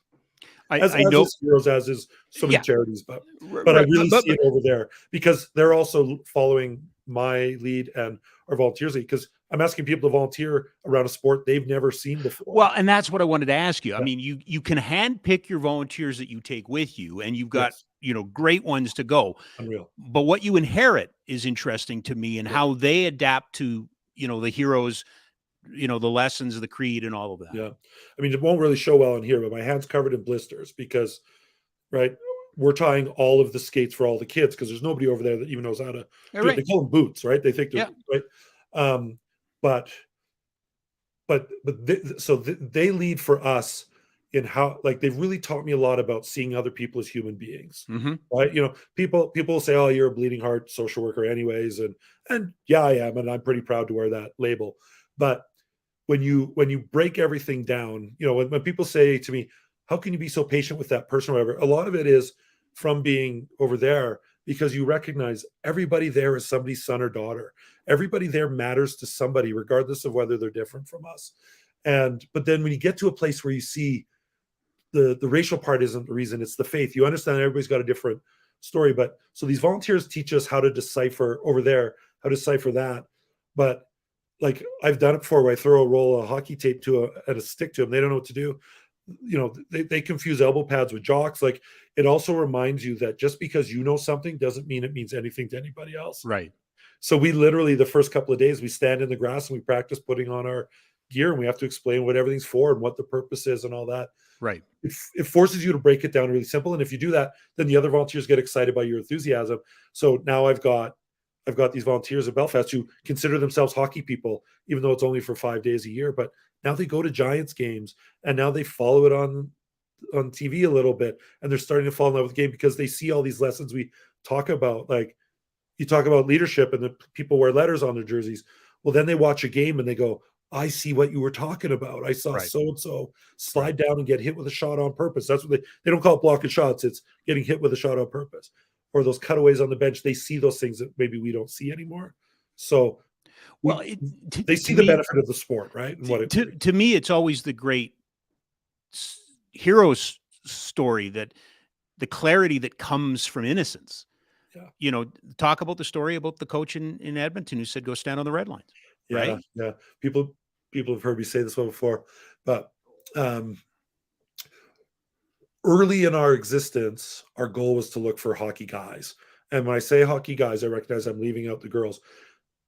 I know is Heroes, as is so many charities, but I really see it over there, because they're also following my lead and our volunteers lead, because I'm asking people to volunteer around a sport they've never seen before. Well, and that's what I wanted to ask you. I mean, you can handpick your volunteers that you take with you, and you've got great ones to go. Unreal. But what you inherit is interesting to me, and how they adapt to the Heroes the lessons of the creed and all of that. Yeah. I mean, it won't really show well in here, but my hand's covered in blisters because, right, we're tying all of the skates for all the kids because there's nobody over there that even knows how to do it. Right. They call them boots, right? They think they're Yeah. right. They lead for us in how, like, they've really taught me a lot about seeing other people as human beings, Mm-hmm. right? People will say, "Oh, you're a bleeding heart social worker, anyways," and yeah, I am, and I'm pretty proud to wear that label. But when you break everything down, when people say to me, "How can you be so patient with that person?" or whatever, a lot of it is from being over there because you recognize everybody there is somebody's son or daughter. Everybody there matters to somebody, regardless of whether they're different from us. But then when you get to a place where you see the racial part isn't the reason, it's the faith. You understand everybody's got a different story. But so these volunteers teach us how to decipher over there, how to decipher that. But like I've done it before where I throw a roll of hockey tape and a stick to them. They don't know what to do. They confuse elbow pads with jocks. Like, it also reminds you that just because you know something doesn't mean it means anything to anybody else. Right. So we literally, the first couple of days, we stand in the grass and we practice putting on our gear, and we have to explain what everything's for and what the purpose is and all that. Right. It forces you to break it down really simple. And if you do that, then the other volunteers get excited by your enthusiasm. So now I've got these volunteers at Belfast who consider themselves hockey people, even though it's only for 5 days a year. But now they go to Giants games, and now they follow it on TV a little bit, and they're starting to fall in love with the game because they see all these lessons we talk about. Like, you talk about leadership and the people wear letters on their jerseys. Well, then they watch a game and they go, "I see what you were talking about. I saw so-and-so slide down and get hit with a shot on purpose." That's what they don't call it blocking shots. It's getting hit with a shot on purpose. Or those cutaways on the bench. They see those things that maybe we don't see anymore. So they see the benefit of the sport, right? And to me, it's always the great hero's story, that the clarity that comes from innocence. Yeah. Talk about the story about the coach in Edmonton who said, "Go stand on the red lines." Yeah, right? Yeah. People have heard me say this one before, but early in our existence, our goal was to look for hockey guys. And when I say hockey guys, I recognize I'm leaving out the girls.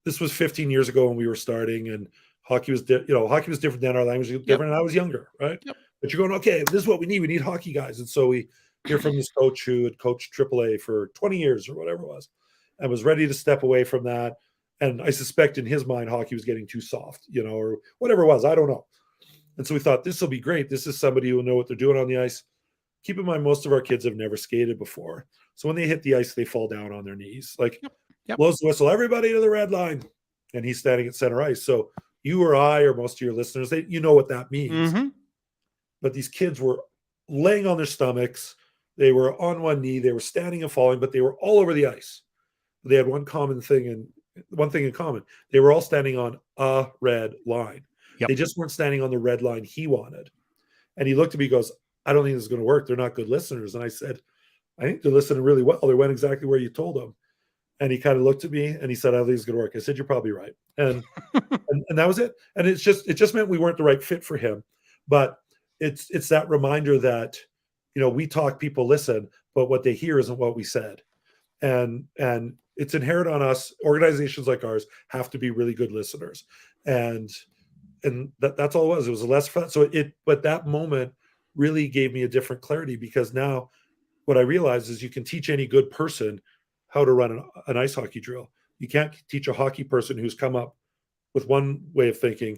This was 15 years ago when we were starting, and hockey was different then. Our language was different, and I was younger, right? Yep. But you're going, okay, this is what we need. We need hockey guys. And so we hear from this coach who had coached AAA for 20 years or whatever it was, and was ready to step away from that. And I suspect in his mind, hockey was getting too soft, or whatever it was. I don't know. And so we thought, this will be great. This is somebody who will know what they're doing on the ice. Keep in mind, most of our kids have never skated before. So when they hit the ice, they fall down on their knees. Like, blows the whistle, everybody to the red line. And he's standing at center ice. So you or I, or most of your listeners, you know what that means. Mm-hmm. But these kids were laying on their stomachs. They were on one knee. They were standing and falling, but they were all over the ice. They had one thing in common. They were all standing on a red line. Yep. They just weren't standing on the red line he wanted. And he looked at me and goes, "I don't think this is going to work. They're not good listeners." And I said, "I think they're listening really well. They went exactly where you told them." And he kind of looked at me and he said, "I don't think it's going to work." I said, "You're probably right." And and that was it. And it just meant we weren't the right fit for him. But it's that reminder that, we talk, people listen, but what they hear isn't what we said. And it's inherent on us. Organizations like ours have to be really good listeners. And that's all it was. It was less fun. But that moment really gave me a different clarity, because now what I realized is you can teach any good person how to run an ice hockey drill. You can't teach a hockey person who's come up with one way of thinking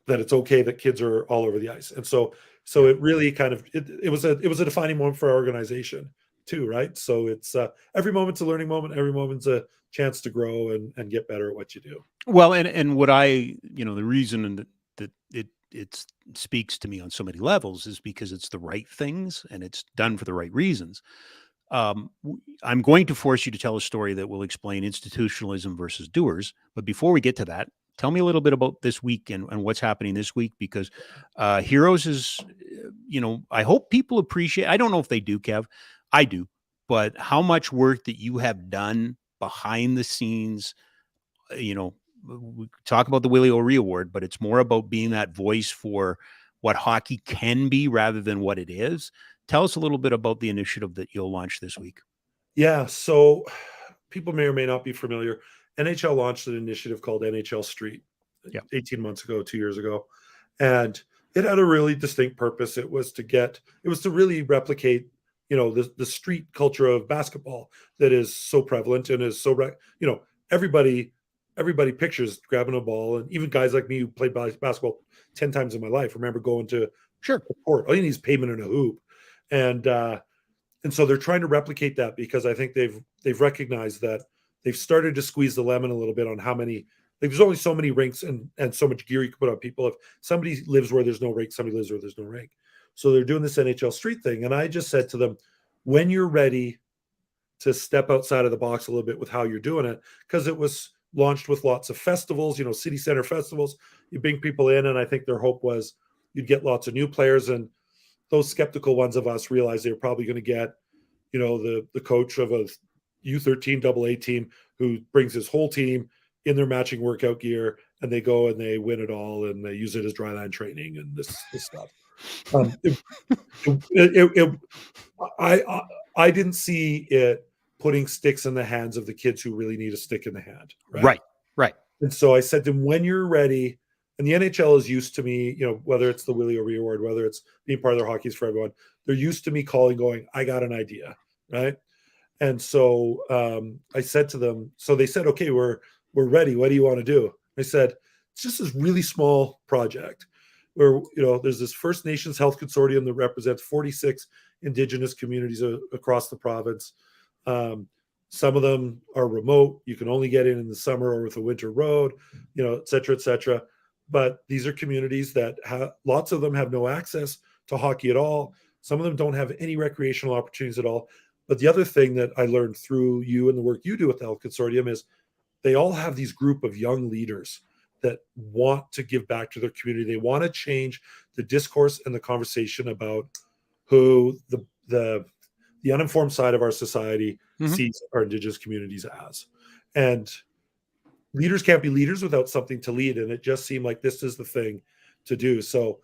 that it's okay that kids are all over the ice. And so it really kind of, it was a defining moment for our organization too, right? So it's every moment's a learning moment. Every moment's a chance to grow and get better at what you do. Well, and what the reason that it speaks to me on so many levels is because it's the right things and it's done for the right reasons. I'm going to force you to tell a story that will explain institutionalism versus doers. But before we get to that, tell me a little bit about this week and what's happening this week, because Heroes is, I hope people appreciate, I don't know if they do, Kev, I do, but how much work that you have done behind the scenes. We talk about the Willie O'Ree Award, but it's more about being that voice for what hockey can be rather than what it is. Tell us a little bit about the initiative that you'll launch this week. Yeah, so people may or may not be familiar. NHL launched an initiative called NHL Street. Yeah. 18 months ago, 2 years ago. And it had a really distinct purpose. It was to really replicate, the street culture of basketball that is so prevalent and is so, everybody pictures grabbing a ball, and even guys like me who played basketball 10 times in my life remember going to Sure. a court. All you need is pavement and a hoop. And so they're trying to replicate that, because I think they've recognized that they've started to squeeze the lemon a little bit on how many. Like, there's only so many rinks and so much gear you can put on people. If somebody lives where there's no rink, somebody lives where there's no rink. So they're doing this NHL street thing. And I just said to them, when you're ready to step outside of the box a little bit with how you're doing it, because it was launched with lots of festivals, city center festivals, you bring people in. And I think their hope was you'd get lots of new players. And those skeptical ones of us realized they were probably going to get, the coach of a U13 AA team who brings his whole team in their matching workout gear, and they go and they win it all, and they use it as dryland training and this stuff. I didn't see it putting sticks in the hands of the kids who really need a stick in the hand. Right. And so I said to them, when you're ready, and the NHL is used to me, whether it's the Willie O'Ree Award, whether it's being part of their Hockey's for Everyone, they're used to me calling, going, I got an idea, right? And so I said to them, so they said, okay, we're ready. What do you want to do? I said, it's just this really small project where, there's this First Nations Health Consortium that represents 46 Indigenous communities across the province. Some of them are remote. You can only get in the summer or with a winter road, et cetera, et cetera. But these are communities that lots of them have no access to hockey at all. Some of them don't have any recreational opportunities at all. But the other thing that I learned through you and the work you do with the Health Consortium is they all have these group of young leaders that want to give back to their community. They want to change the discourse and the conversation about who the uninformed side of our society sees our Indigenous communities as. And leaders can't be leaders without something to lead. And it just seemed like this is the thing to do. So,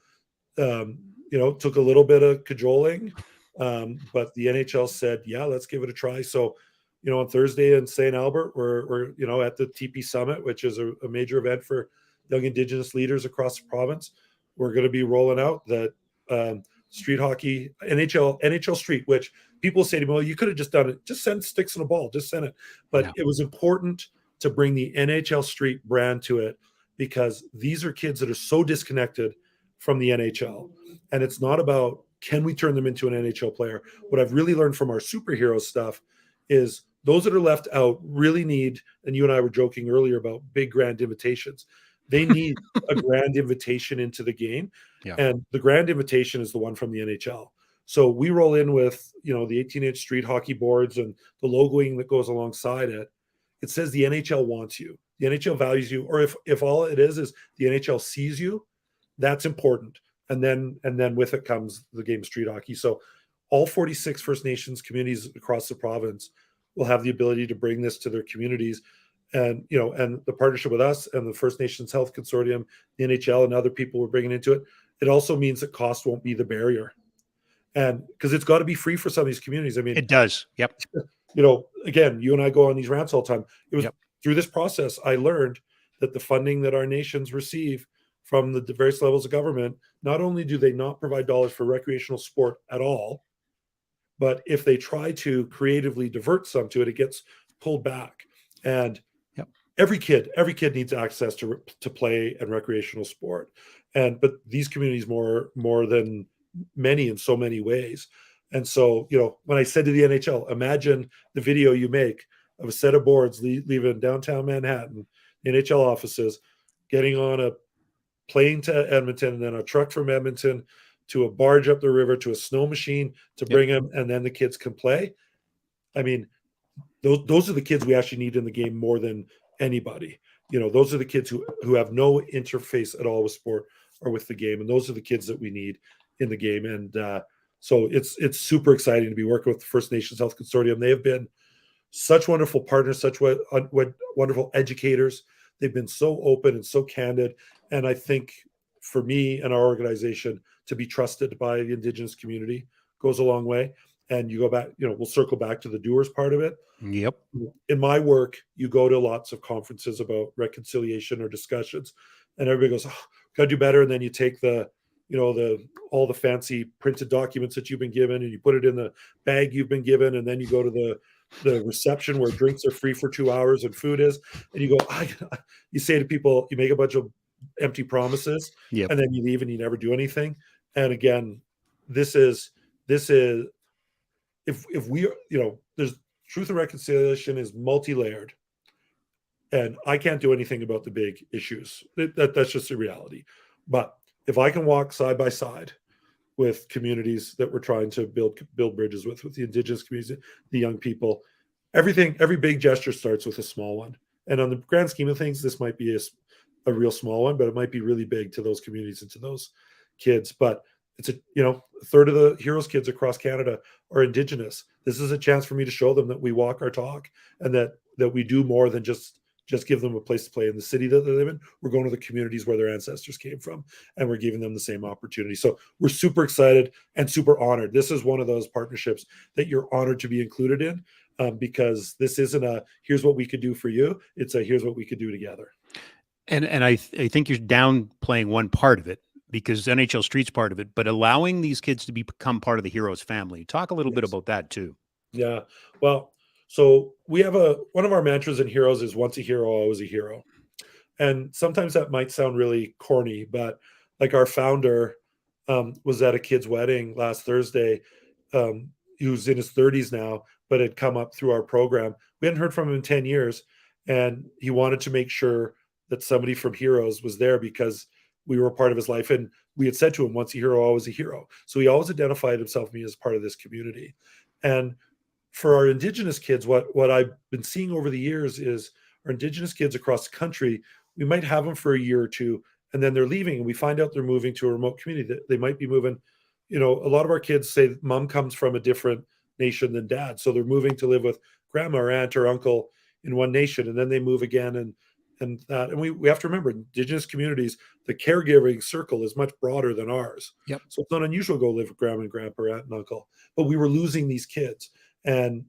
it took a little bit of cajoling, but the NHL said, yeah, let's give it a try. So, on Thursday in St. Albert, we're at the TP Summit, which is a major event for young Indigenous leaders across the province. We're going to be rolling out that street hockey, NHL street, which people say to me, well, you could have just done it. Just send sticks and a ball. Just send it. But It was important to bring the NHL street brand to it, because these are kids that are so disconnected from the NHL. And it's not about, can we turn them into an NHL player? What I've really learned from our superhero stuff is those that are left out really need, and you and I were joking earlier about big grand invitations. They need a grand invitation into the game. Yeah. And the grand invitation is the one from the NHL. So we roll in with, the 18-inch street hockey boards and the logoing that goes alongside it. It says the NHL wants you. The NHL values you. Or if all it is the NHL sees you, that's important. And then with it comes the game of street hockey. So all 46 First Nations communities across the province will have the ability to bring this to their communities. And, and the partnership with us and the First Nations Health Consortium, the NHL and other people we're bringing into it, it also means that cost won't be the barrier. And because it's got to be free for some of these communities. I mean, it does. Yep. Again, you and I go on these rants all the time. It was through this process I learned that the funding that our nations receive from the various levels of government, not only do they not provide dollars for recreational sport at all, but if they try to creatively divert some to it, it gets pulled back. And every kid needs access to play and recreational sport. But these communities more than many in so many ways. And so, when I said to the NHL, imagine the video you make of a set of boards leaving downtown Manhattan, NHL offices, getting on a plane to Edmonton, and then a truck from Edmonton to a barge up the river to a snow machine to bring them, and then the kids can play. I mean, those are the kids we actually need in the game more than anybody. Those are the kids who have no interface at all with sport or with the game, and those are the kids that we need in the game. And so it's super exciting to be working with the First Nations Health Consortium. They have been such wonderful partners, such wonderful educators. They've been so open and so candid. And I think for me and our organization, to be trusted by the Indigenous community goes a long way. and you go back, we'll circle back to the doers part of it. Yep. In my work, you go to lots of conferences about reconciliation or discussions, and everybody goes, oh, gotta do better. And then you take all the fancy printed documents that you've been given and you put it in the bag you've been given, and then you go to the reception where drinks are free for 2 hours and food is, and you go, you say to people, you make a bunch of empty promises, Yep. and then you leave and you never do anything. And again, this is if we, there's truth and reconciliation is multi-layered, and I can't do anything about the big issues. That's just a reality. But if I can walk side by side with communities that we're trying to build bridges with the Indigenous communities, the young people, every big gesture starts with a small one. And on the grand scheme of things, this might be a real small one, but it might be really big to those communities and to those kids. But it's a third of the Heroes kids across Canada are Indigenous. This is a chance for me to show them that we walk our talk, and that we do more than just give them a place to play in the city that they live in. We're going to the communities where their ancestors came from, and we're giving them the same opportunity. So we're super excited and super honored. This is one of those partnerships that you're honored to be included in, because this isn't a here's what we could do for you. It's a here's what we could do together. And I think you're downplaying one part of it, because NHL Street's part of it, but allowing these kids to become part of the Heroes family. Talk a little bit about that too. Yeah. Well, so we have one of our mantras in Heroes is once a hero, always a hero. And sometimes that might sound really corny, but like our founder was at a kid's wedding last Thursday. He was in his 30s now, but had come up through our program. We hadn't heard from him in 10 years. And he wanted to make sure that somebody from Heroes was there because we were a part of his life. And we had said to him, once a hero, always a hero. So he always identified himself as part of this community. And for our Indigenous kids, what I've been seeing over the years is our Indigenous kids across the country, we might have them for a year or two, and then they're leaving, and we find out they're moving to a remote community. That they might be moving, a lot of our kids say mom comes from a different nation than dad. So they're moving to live with grandma or aunt or uncle in one nation, and then they move again, and we have to remember, Indigenous communities, the caregiving circle is much broader than ours. Yep. So it's not unusual to go live with grandma and grandpa or aunt and uncle, but we were losing these kids. And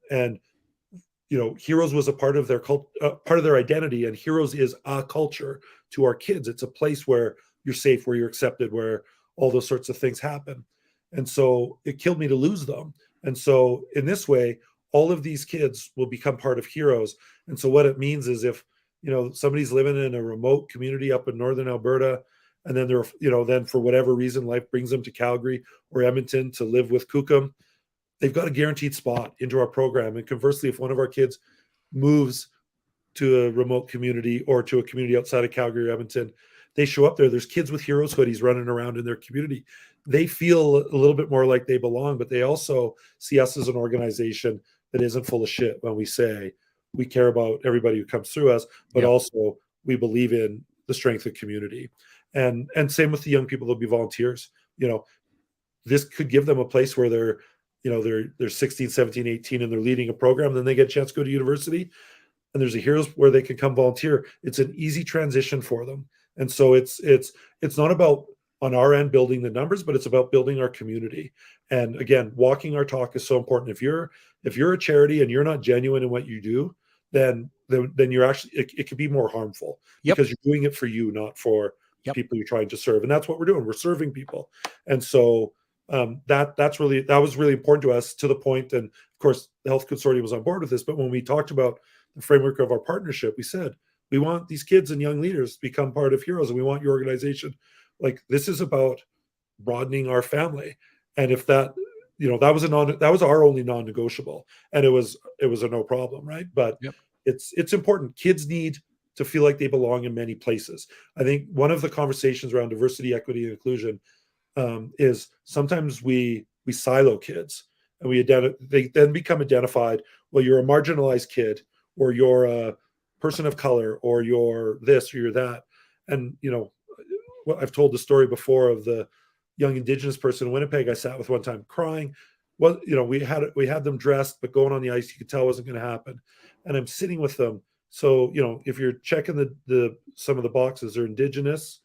Heroes was a part of their part of their identity, and Heroes is a culture to our kids. It's a place where you're safe, where you're accepted, where all those sorts of things happen. And so it killed me to lose them. And so in this way, all of these kids will become part of Heroes. And so what it means is if somebody's living in a remote community up in northern Alberta, and then then for whatever reason life brings them to Calgary or Edmonton to live with Kukum, they've got a guaranteed spot into our program. And conversely, if one of our kids moves to a remote community or to a community outside of Calgary or Edmonton, they show up there. There's kids with Heroes hoodies running around in their community. They feel a little bit more like they belong, but they also see us as an organization that isn't full of shit when we say we care about everybody who comes through us, but also we believe in the strength of community. And same with the young people that'll be volunteers. This could give them a place where they're 16, 17, 18, and they're leading a program. Then they get a chance to go to university, and there's a Heroes where they can come volunteer. It's an easy transition for them. And so it's not about on our end building the numbers, but it's about building our community. And again, walking our talk is so important. If you're a charity and you're not genuine in what you do, then you're actually, it could be more harmful because you're doing it for you, not for people you're trying to serve. And that's what we're doing. We're serving people. And so that was really important to us, to the point, and of course the Health Consortium was on board with this, but when we talked about the framework of our partnership, we said we want these kids and young leaders to become part of Heroes, and we want your organization, like, this is about broadening our family. And if that that was our only non-negotiable, and it was a no problem, right? But it's important. Kids need to feel like they belong in many places. I think one of the conversations around diversity, equity, and inclusion is sometimes we silo kids, and they then become identified. Well, you're a marginalized kid, or you're a person of color, or you're this, or you're that. And I've told the story before of the young Indigenous person in Winnipeg I sat with one time crying. Well, we had them dressed, but going on the ice, you could tell wasn't going to happen. And I'm sitting with them. So, if you're checking the some of the boxes, they're Indigenous,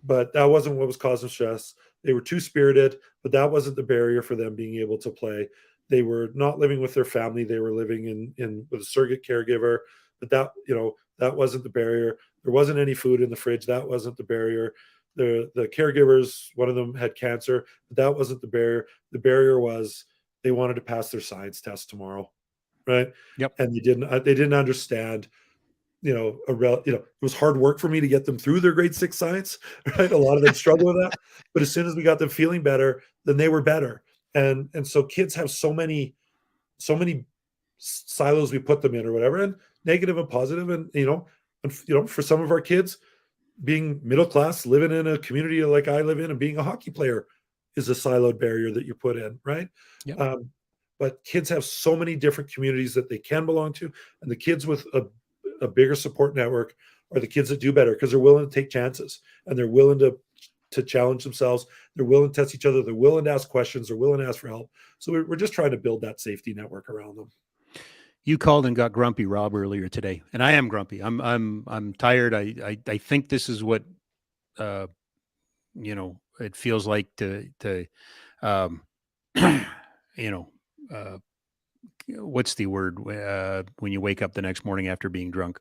but that wasn't what was causing stress. They were two-spirited, but that wasn't the barrier for them being able to play. They were not living with their family. They were living in with a surrogate caregiver. But that wasn't the barrier. There wasn't any food in the fridge. That wasn't the barrier. The caregivers, one of them had cancer, but that wasn't the barrier. The barrier was they wanted to pass their science test tomorrow, right? Yep. And they didn't understand. It was hard work for me to get them through their grade 6 science, right? A lot of them struggle with that. But as soon as we got them feeling better, then they were better. And so kids have so many silos we put them in or whatever, and negative and positive. And for some of our kids, being middle class, living in a community like I live in, and being a hockey player is a siloed barrier that you put in, right? Yep. But kids have so many different communities that they can belong to, and the kids with a bigger support network are the kids that do better because they're willing to take chances and they're willing to challenge themselves. They're willing to test each other. They're willing to ask questions. They're willing to ask for help. So we're just trying to build that safety network around them. You called and got grumpy, Rob, earlier today, and I am grumpy. I'm tired. I think this is what it feels like to what's the word when you wake up the next morning after being drunk?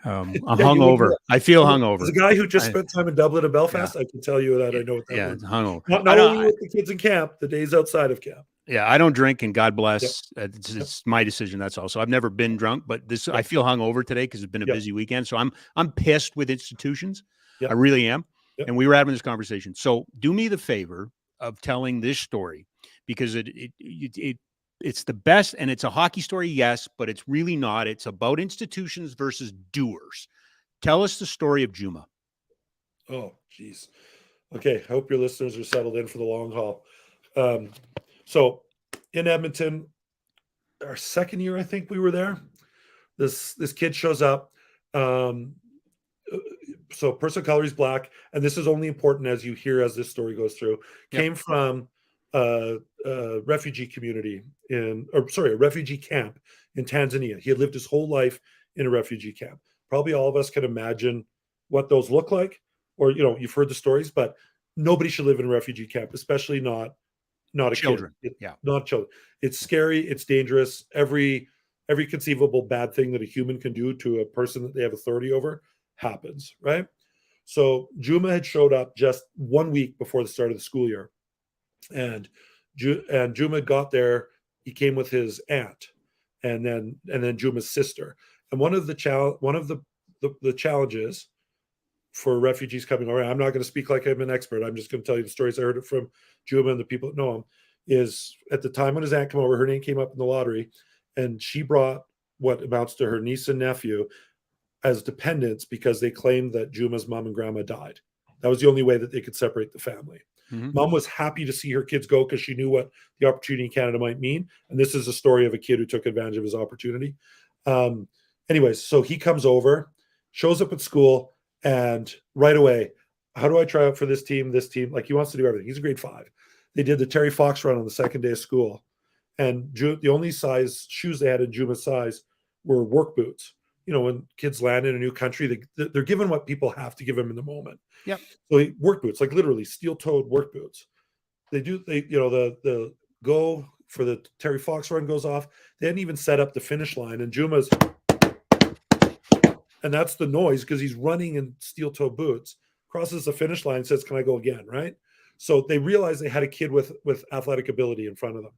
I'm hungover. I feel hungover. As a guy who just spent time in Dublin and Belfast, I can tell you that I know what that means. Hungover. Not only with the kids in camp, the days outside of camp. Yeah, I don't drink, and God bless. It's my decision. That's all. So I've never been drunk, but I feel hungover today because it's been a busy weekend. So I'm pissed with institutions. I really am. And we were having this conversation. So do me the favor of telling this story because it's the best, and it's a hockey story, yes, but it's really not. It's about institutions versus doers. Tell us the story of Juma. Oh, geez. Okay, I hope your listeners are settled in for the long haul. So in Edmonton, our second year, I think we were there. This kid shows up. So person of color is black, and this is only important as you hear as this story goes through. Came from a refugee community a refugee camp in Tanzania. He had lived his whole life in a refugee camp. Probably all of us can imagine what those look like, or you've heard the stories, but nobody should live in a refugee camp, especially not a children. Kid. Not children. It's scary. It's dangerous. Every conceivable bad thing that a human can do to a person that they have authority over happens, right? So Juma had showed up just 1 week before the start of the school year, and Juma got there. He came with his aunt, and then Juma's sister. And one of the challenges for refugees coming over, I'm not going to speak like I'm an expert. I'm just going to tell you the stories I heard it from Juma and the people that know him. Is at the time when his aunt came over, her name came up in the lottery, and she brought what amounts to her niece and nephew as dependents because they claimed that Juma's mom and grandma died. That was the only way that they could separate the family. Mm-hmm. Mom was happy to see her kids go because she knew what the opportunity in Canada might mean. And this is a story of a kid who took advantage of his opportunity. Anyways, so he comes over, shows up at school, and right away, how do I try out for this team? Like he wants to do everything. He's a grade 5. They did the Terry Fox run on the second day of school. And the only size shoes they had in Juma's size were work boots. When kids land in a new country, they're given what people have to give them in the moment. Yep. So work boots, like literally steel-toed work boots. The go for the Terry Fox run goes off. They hadn't even set up the finish line, and Juma's, and that's the noise because he's running in steel-toed boots. Crosses the finish line, says, "Can I go again?" Right? So they realized they had a kid with athletic ability in front of them.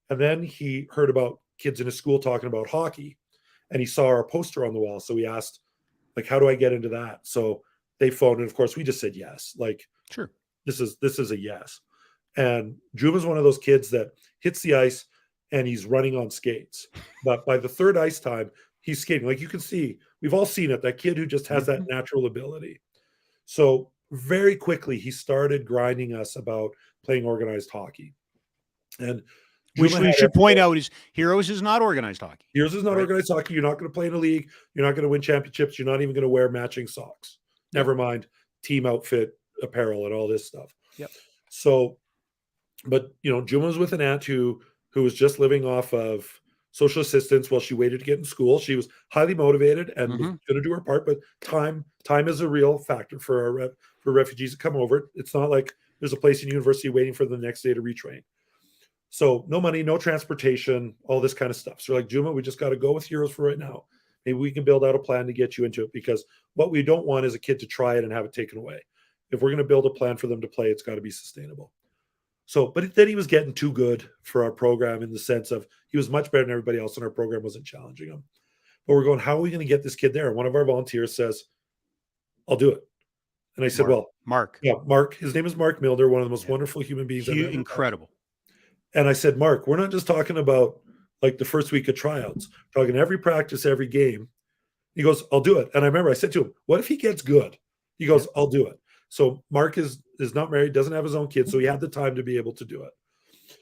And then he heard about kids in his school talking about hockey, and he saw our poster on the wall. So he asked, like, how do I get into that? So they phoned, and of course we just said yes. Like, sure, this is a yes. And Juma's one of those kids that hits the ice and he's running on skates. But by the third ice time, he's skating. Like you can see, we've all seen it, that kid who just has that natural ability. So very quickly, he started grinding us about playing organized hockey. And which we should point out is Heroes is not organized hockey. Heroes is not organized hockey. You're not going to play in a league. You're not going to win championships. You're not even going to wear matching socks. Never mind team outfit, apparel, and all this stuff. Yep. So, but Juma was with an aunt who was just living off of social assistance while she waited to get in school. She was highly motivated and was going to do her part, but time is a real factor for refugees to come over. It's not like there's a place in university waiting for the next day to retrain. So no money, no transportation, all this kind of stuff. So we're like, Juma, we just got to go with Heroes for right now. Maybe we can build out a plan to get you into it, because what we don't want is a kid to try it and have it taken away. If we're going to build a plan for them to play, it's got to be sustainable. So, but then he was getting too good for our program, in the sense of he was much better than everybody else, and our program wasn't challenging him. But we're going, how are we going to get this kid there? And one of our volunteers says, I'll do it. And I said, Mark. Yeah, Mark. His name is Mark Milder, one of the most wonderful human beings I've ever met. Incredible. And I said, Mark, we're not just talking about like the first week of tryouts, we're talking every practice, every game. He goes, I'll do it. And I remember I said to him, what if he gets good? He goes, I'll do it. So Mark is not married, doesn't have his own kids, so he had the time to be able to do it.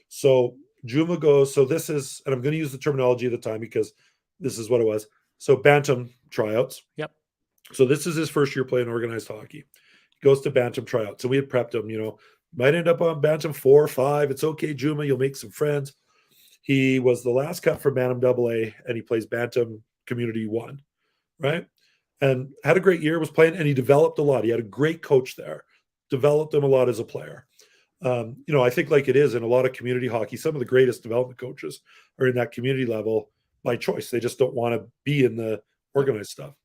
So Juma goes, so this is, and I'm going to use the terminology of the time because this is what it was. So Bantam tryouts. Yep. So this is his first year playing organized hockey. He goes to Bantam tryouts. So we had prepped him, might end up on Bantam 4 or 5. It's okay, Juma, you'll make some friends. He was the last cut for Bantam AA, and he plays Bantam Community 1, right? And had a great year, was playing, and he developed a lot. He had a great coach there, developed him a lot as a player. I think like it is in a lot of community hockey, some of the greatest development coaches are in that community level by choice. They just don't want to be in the organized stuff.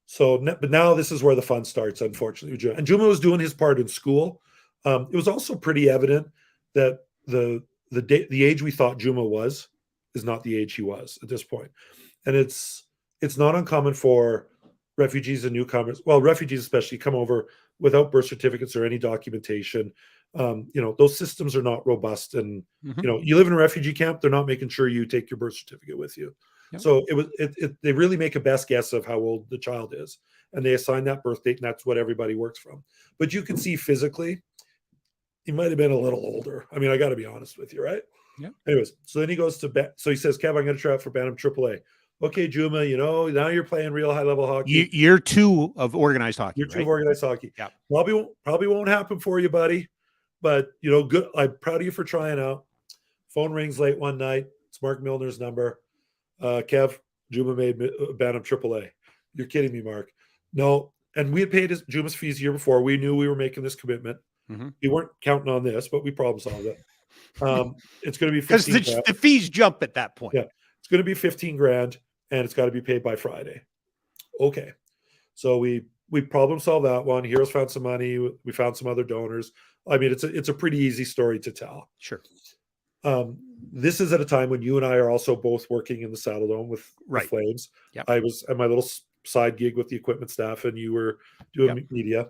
So, but now this is where the fun starts, unfortunately. And Juma was doing his part in school. It was also pretty evident that the age we thought Juma was is not the age he was at this point. And it's not uncommon for refugees and newcomers, well, refugees especially, come over without birth certificates or any documentation. Those systems are not robust. And, you live in a refugee camp, they're not making sure you take your birth certificate with you. Yep. So they really make a best guess of how old the child is, and they assign that birth date, and that's what everybody works from. But you can see physically, he might have been a little older. I mean, I got to be honest with you, right? Yeah. Anyways, so then he goes to so he says, Kev, I'm going to try out for Bantam AAA. Okay, Juma, now you're playing real high level hockey. Year 2 of organized hockey. Year 2 of organized hockey. Yeah. Probably won't happen for you, buddy. But good. I'm proud of you for trying out. Phone rings late one night. It's Mark Milner's number. Kev, Juma made Bantam AAA. You're kidding me, Mark. No. And we had paid Juma's fees the year before. We knew we were making this commitment. Mm-hmm. We weren't counting on this, but we problem solved it. It's going to be $15,000. Because the fees jump at that point. Yeah. It's going to be $15,000, and it's got to be paid by Friday. Okay. So we problem solved that one. Heroes found some money. We found some other donors. I mean, it's a pretty easy story to tell. Sure. This is at a time when you and I are also both working in the Saddle Dome with Flames. Yep. I was at my little side gig with the equipment staff, and you were doing media.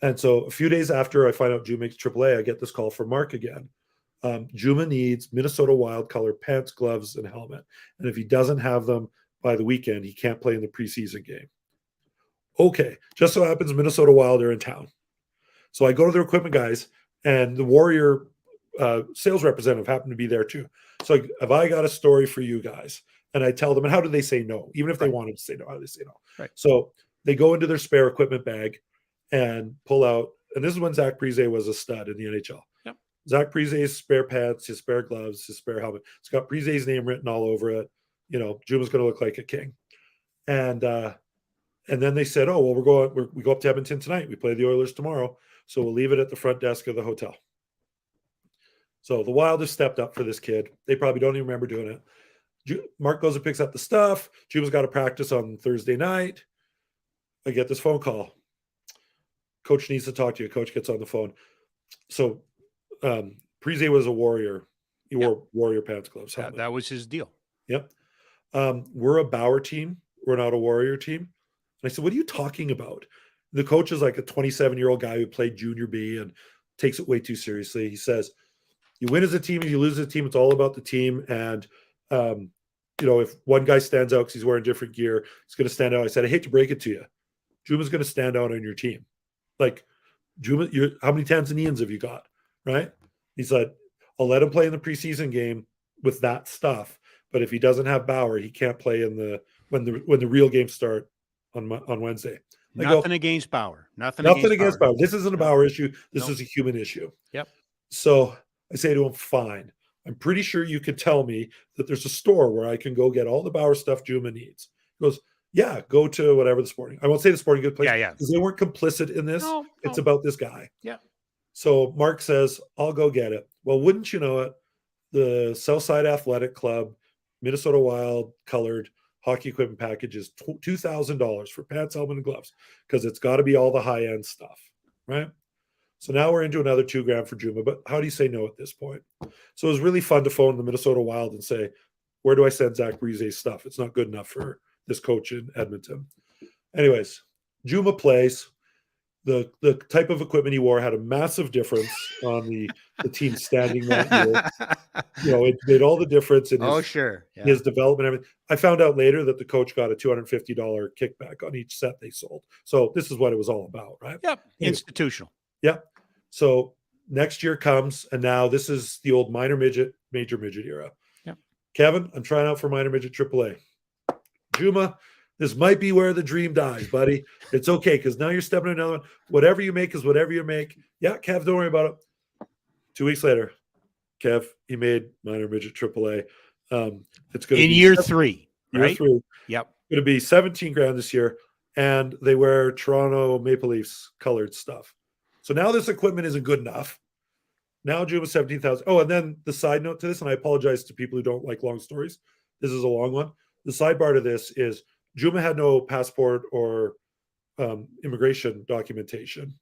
And so a few days after I find out Juma makes AAA, I get this call from Mark again. Juma needs Minnesota Wild color pants, gloves, and helmet. And if he doesn't have them by the weekend, he can't play in the preseason game. Okay. Just so happens Minnesota Wild are in town. So I go to their equipment guys, and the Warrior sales representative happened to be there too. So have I got a story for you guys? And I tell them, and how do they say no? Even if they wanted to say no, how do they say no? Right. So they go into their spare equipment bag and pull out, and this is when Zach Parise was a stud in the NHL. Yep. Zach Parise's spare pants, his spare gloves, his spare helmet. It's got Parise's name written all over it. Juma's going to look like a king. And then they said, oh, well, we go up to Edmonton tonight. We play the Oilers tomorrow. So we'll leave it at the front desk of the hotel. So the Wild have stepped up for this kid. They probably don't even remember doing it. Mark goes and picks up the stuff. Juma's got to practice on Thursday night. I get this phone call. Coach needs to talk to you. Coach gets on the phone. So Parise was a Warrior. He wore Warrior pants, gloves. That was his deal. Yep. We're a Bauer team. We're not a Warrior team. And I said, what are you talking about? The coach is like a 27-year-old guy who played junior B and takes it way too seriously. He says, you win as a team and you lose as a team. It's all about the team. And, if one guy stands out because he's wearing different gear, it's going to stand out. I said, I hate to break it to you. Juma's going to stand out on your team. Like, Juma, how many Tanzanians have you got? Right? He said, I'll let him play in the preseason game with that stuff. But if he doesn't have Bauer, he can't play in when the real games start on Wednesday. Nothing against Bauer. Nothing against Bauer. This isn't a Bauer issue. This is a human issue. Yep. So I say to him, fine. I'm pretty sure you could tell me that there's a store where I can go get all the Bauer stuff Juma needs. He goes, yeah, go to whatever the sporting. I won't say the sporting goods place. Yeah. Because they weren't complicit in this. It's about this guy. Yeah. So Mark says, I'll go get it. Well, wouldn't you know it? the Southside Athletic Club, Minnesota Wild colored hockey equipment package is $2,000 for pants, helmet, and gloves because it's got to be all the high end stuff, right? So now we're into another $2,000 for Juma, but how do you say no at this point? So it was really fun to phone the Minnesota Wild and say, where do I send Zach Brise's stuff? It's not good enough for this coach in Edmonton. Anyways, Juma plays. The type of equipment he wore had a massive difference on the team standing that year. It made all the difference in his development. Everything. I found out later that the coach got a $250 kickback on each set they sold. So this is what it was all about, right? Yep. Anyway, institutional. Yep. So next year comes, and now this is the old minor midget, major midget era. Yep. Kevin, I'm trying out for minor midget AAA. Juma, this might be where the dream dies, buddy. It's okay, because now you're stepping in another one. Whatever you make is whatever you make. Yeah, Kev, don't worry about it. 2 weeks later, Kev, he made minor midget AAA. It's going to be year 3, right? Year 3. Yep. Going to be $17,000 this year, and they wear Toronto Maple Leafs colored stuff. So now this equipment isn't good enough. Now Juma 17,000. Oh, and then the side note to this, and I apologize to people who don't like long stories. This is a long one. The sidebar to this is Juma had no passport or immigration documentation.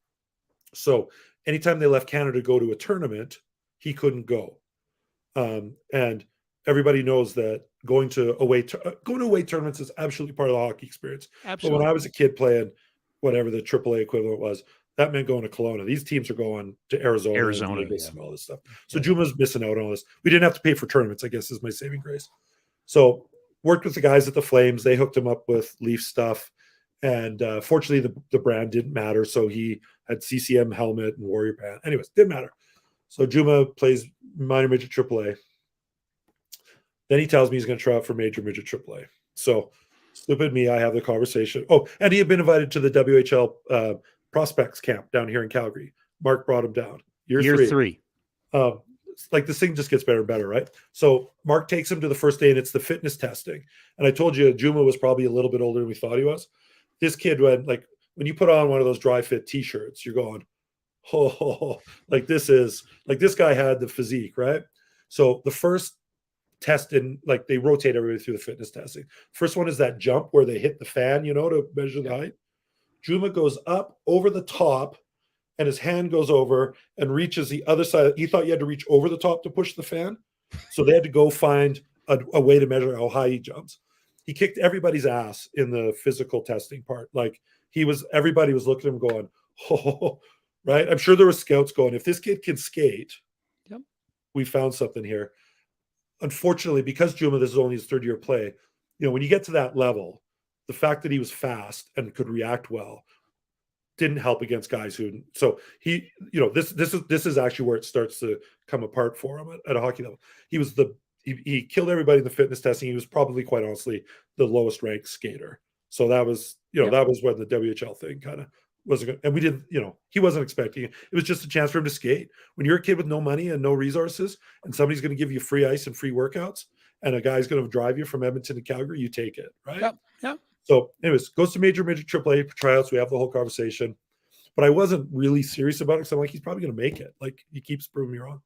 So anytime they left Canada to go to a tournament, he couldn't go. And everybody knows that going to away tournaments is absolutely part of the hockey experience. Absolutely. But when I was a kid playing whatever the AAA equivalent was, that meant going to Kelowna. These teams are going to Arizona and Vegas and all this stuff. So Juma's missing out on all this. We didn't have to pay for tournaments, I guess, is my saving grace. So worked with the guys at the Flames. They hooked him up with Leaf stuff. And fortunately, the brand didn't matter. So he had CCM helmet and Warrior pant. Anyways, didn't matter. So Juma plays minor midget AAA. Then he tells me he's going to try out for major midget AAA. So stupid me, I have the conversation. Oh, and he had been invited to the WHL prospects camp down here in Calgary. Mark brought him down. Year three. Like this thing just gets better and better, right? So Mark takes him to the first day, and it's the fitness testing. And I told you Juma was probably a little bit older than we thought he was. This kid went like when you put on one of those dry fit T-shirts, you're going, oh, like this guy had the physique, right? So the first test like they rotate everybody through the fitness testing. First one is that jump where they hit the fan, to measure the height. Juma goes up over the top, and his hand goes over and reaches the other side. He thought you had to reach over the top to push the fan. So they had to go find a way to measure how high he jumps. He kicked everybody's ass in the physical testing part. Like everybody was looking at him going, oh, right? I'm sure there were scouts going, if this kid can skate, yep, we found something here. Unfortunately, because Juma, this is only his third year play, when you get to that level, the fact that he was fast and could react well didn't help against guys who. So he, this is actually where it starts to come apart for him at a hockey level. He killed everybody in the fitness testing. He was probably, quite honestly, the lowest ranked skater. So that was, that was when the WHL thing kind of wasn't good. And we didn't, he wasn't expecting it. It was just a chance for him to skate. When you're a kid with no money and no resources, and somebody's going to give you free ice and free workouts, and a guy's going to drive you from Edmonton to Calgary, you take it, right? Yep. Yep. So anyways, goes to major AAA tryouts. We have the whole conversation. But I wasn't really serious about it because I'm like, he's probably going to make it. Like, he keeps proving me wrong.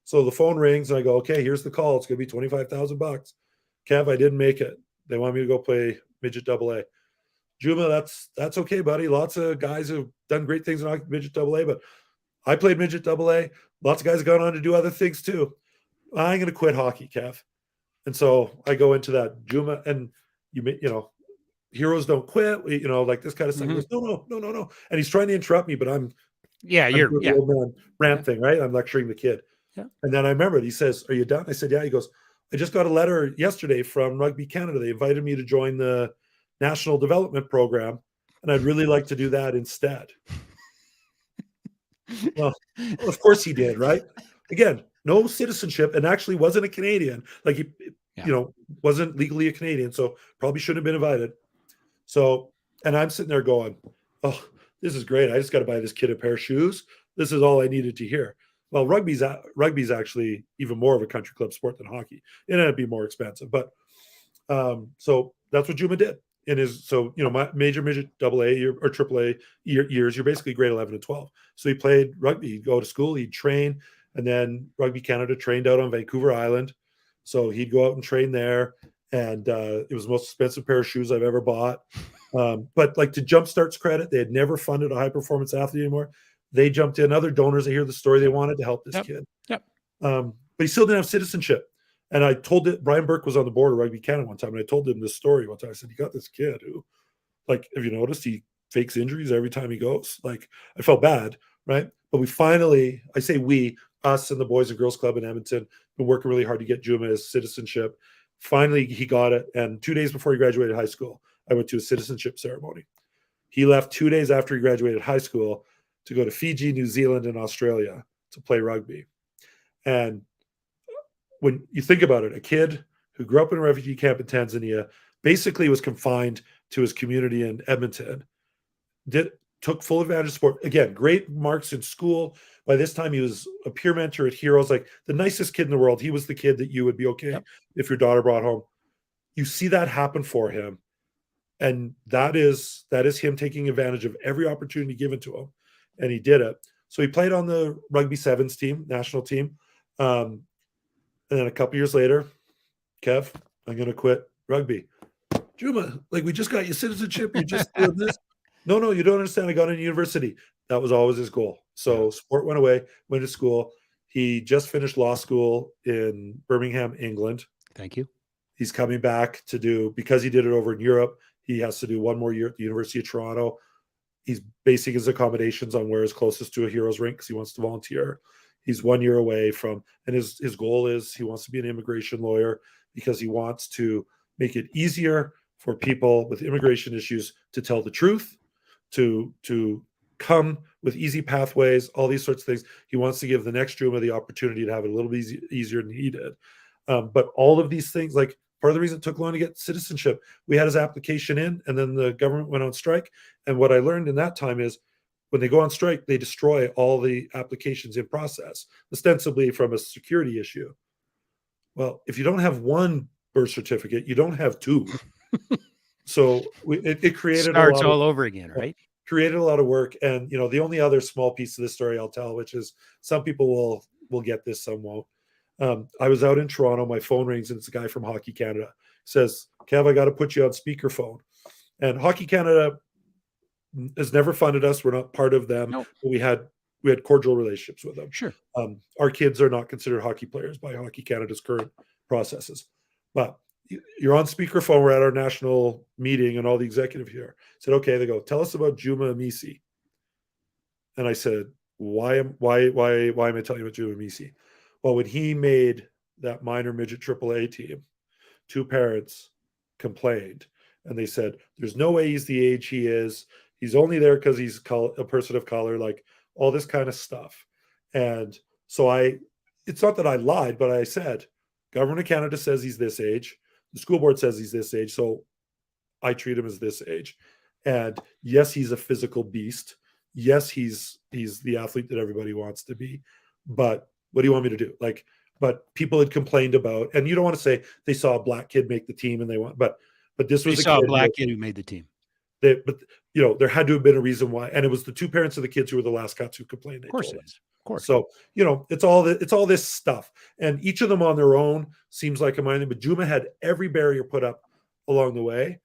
So the phone rings, and I go, okay, here's the call. It's going to be $25,000. Kev, I didn't make it. They want me to go play midget AA. Juma, that's okay, buddy. Lots of guys have done great things in midget AA, but I played midget AA. Lots of guys have gone on to do other things too. I'm going to quit hockey, Kev. And so I go into that Juma, and heroes don't quit, like this kind of stuff. He goes, no. And he's trying to interrupt me, but I'm the old man rant thing, right? I'm lecturing the kid. Yeah. And then I remember he says, are you done? I said, yeah. He goes, I just got a letter yesterday from Rugby Canada. They invited me to join the National Development Program, and I'd really like to do that instead. Well, of course he did, right? Again, no citizenship, and actually wasn't a Canadian. Like he, wasn't legally a Canadian, so probably shouldn't have been invited. So, and I'm sitting there going, oh, this is great. I just got to buy this kid a pair of shoes. This is all I needed to hear. Well, rugby's actually even more of a country club sport than hockey. It ended up being more expensive. But so that's what Juma did. My major midget AA or AAA years, you're basically grade 11 and 12. So he played rugby. He'd go to school, he'd train, And then Rugby Canada trained out on Vancouver Island. So he'd go out and train there. And it was the most expensive pair of shoes I've ever bought. But like, to Jumpstart's credit, they had never funded a high performance athlete anymore. They jumped in. Other donors, I hear the story, they wanted to help this kid. Yep. But he still didn't have citizenship. And I told it, Brian Burke was on the board of Rugby Canada one time, and I told him this story one time. I said, you got this kid who, like, have you noticed he fakes injuries every time he goes? Like, I felt bad, right? But we finally, I say we, us and the Boys and Girls Club in Edmonton, been working really hard to get Juma his citizenship. Finally, he got it. And 2 days before he graduated high school, I went to a citizenship ceremony. He left 2 days after he graduated high school to go to Fiji, New Zealand, and Australia to play rugby. And when you think about it, a kid who grew up in a refugee camp in Tanzania, basically was confined to his community in Edmonton, took full advantage of sport. Again, great marks in school. By this time, he was a peer mentor at Heroes, like the nicest kid in the world. He was the kid that you would be okay if your daughter brought home. You see that happen for him. And that is him taking advantage of every opportunity given to him. And he did it. So he played on the rugby sevens team, national team. And then a couple years later, Kev, I'm going to quit rugby. Juma, like, we just got you citizenship. You just did this. No, you don't understand. I got into university. That was always his goal. So sport went away, went to school. He just finished law school in Birmingham, England. Thank you. He's coming back to do, because he did it over in Europe, he has to do one more year at the University of Toronto. He's basing his accommodations on where is closest to a Heroes rink because he wants to volunteer. He's 1 year away from, and his goal is he wants to be an immigration lawyer because he wants to make it easier for people with immigration issues to tell the truth, to come with easy pathways, all these sorts of things. He wants to give the next Juma the opportunity to have it a little bit easier than he did. But all of these things, like, part of the reason it took long to get citizenship, we had his application in, and then the government went on strike. And what I learned in that time is when they go on strike, they destroy all the applications in process, ostensibly from a security issue. Well, if you don't have one birth certificate, you don't have two. So it created starts all over again, right? Created a lot of work. And, you know, the only other small piece of this story I'll tell, which is some people will get this, some won't. I was out in Toronto, my phone rings, and it's a guy from Hockey Canada. Says, Kev, I got to put you on speakerphone. And Hockey Canada has never funded us. We're not part of them. Nope. But we had cordial relationships with them. Sure. Our kids are not considered hockey players by Hockey Canada's current processes. But you're on speakerphone. We're at our national meeting, and all the executive here said, okay, they go, tell us about Juma Amisi. And I said, why am I telling you about Juma Amisi? Well, when he made that minor midget AAA team, two parents complained, and they said, there's no way he's the age he is. He's only there because he's a person of color, like all this kind of stuff. And so it's not that I lied, but I said, Government of Canada says he's this age. The school board says he's this age. So I treat him as this age. And yes, he's a physical beast. Yes, he's the athlete that everybody wants to be. But what do you want me to do? Like, but people had complained about, and you don't want to say they saw a black kid make the team and they want, but this was a black kid who made the team. But you know, there had to have been a reason why, and it was the two parents of the kids who were the last cuts who complained. Of course it is. Of course. So, you know, it's all this stuff, and each of them on their own seems like a minor. But Juma had every barrier put up along the way,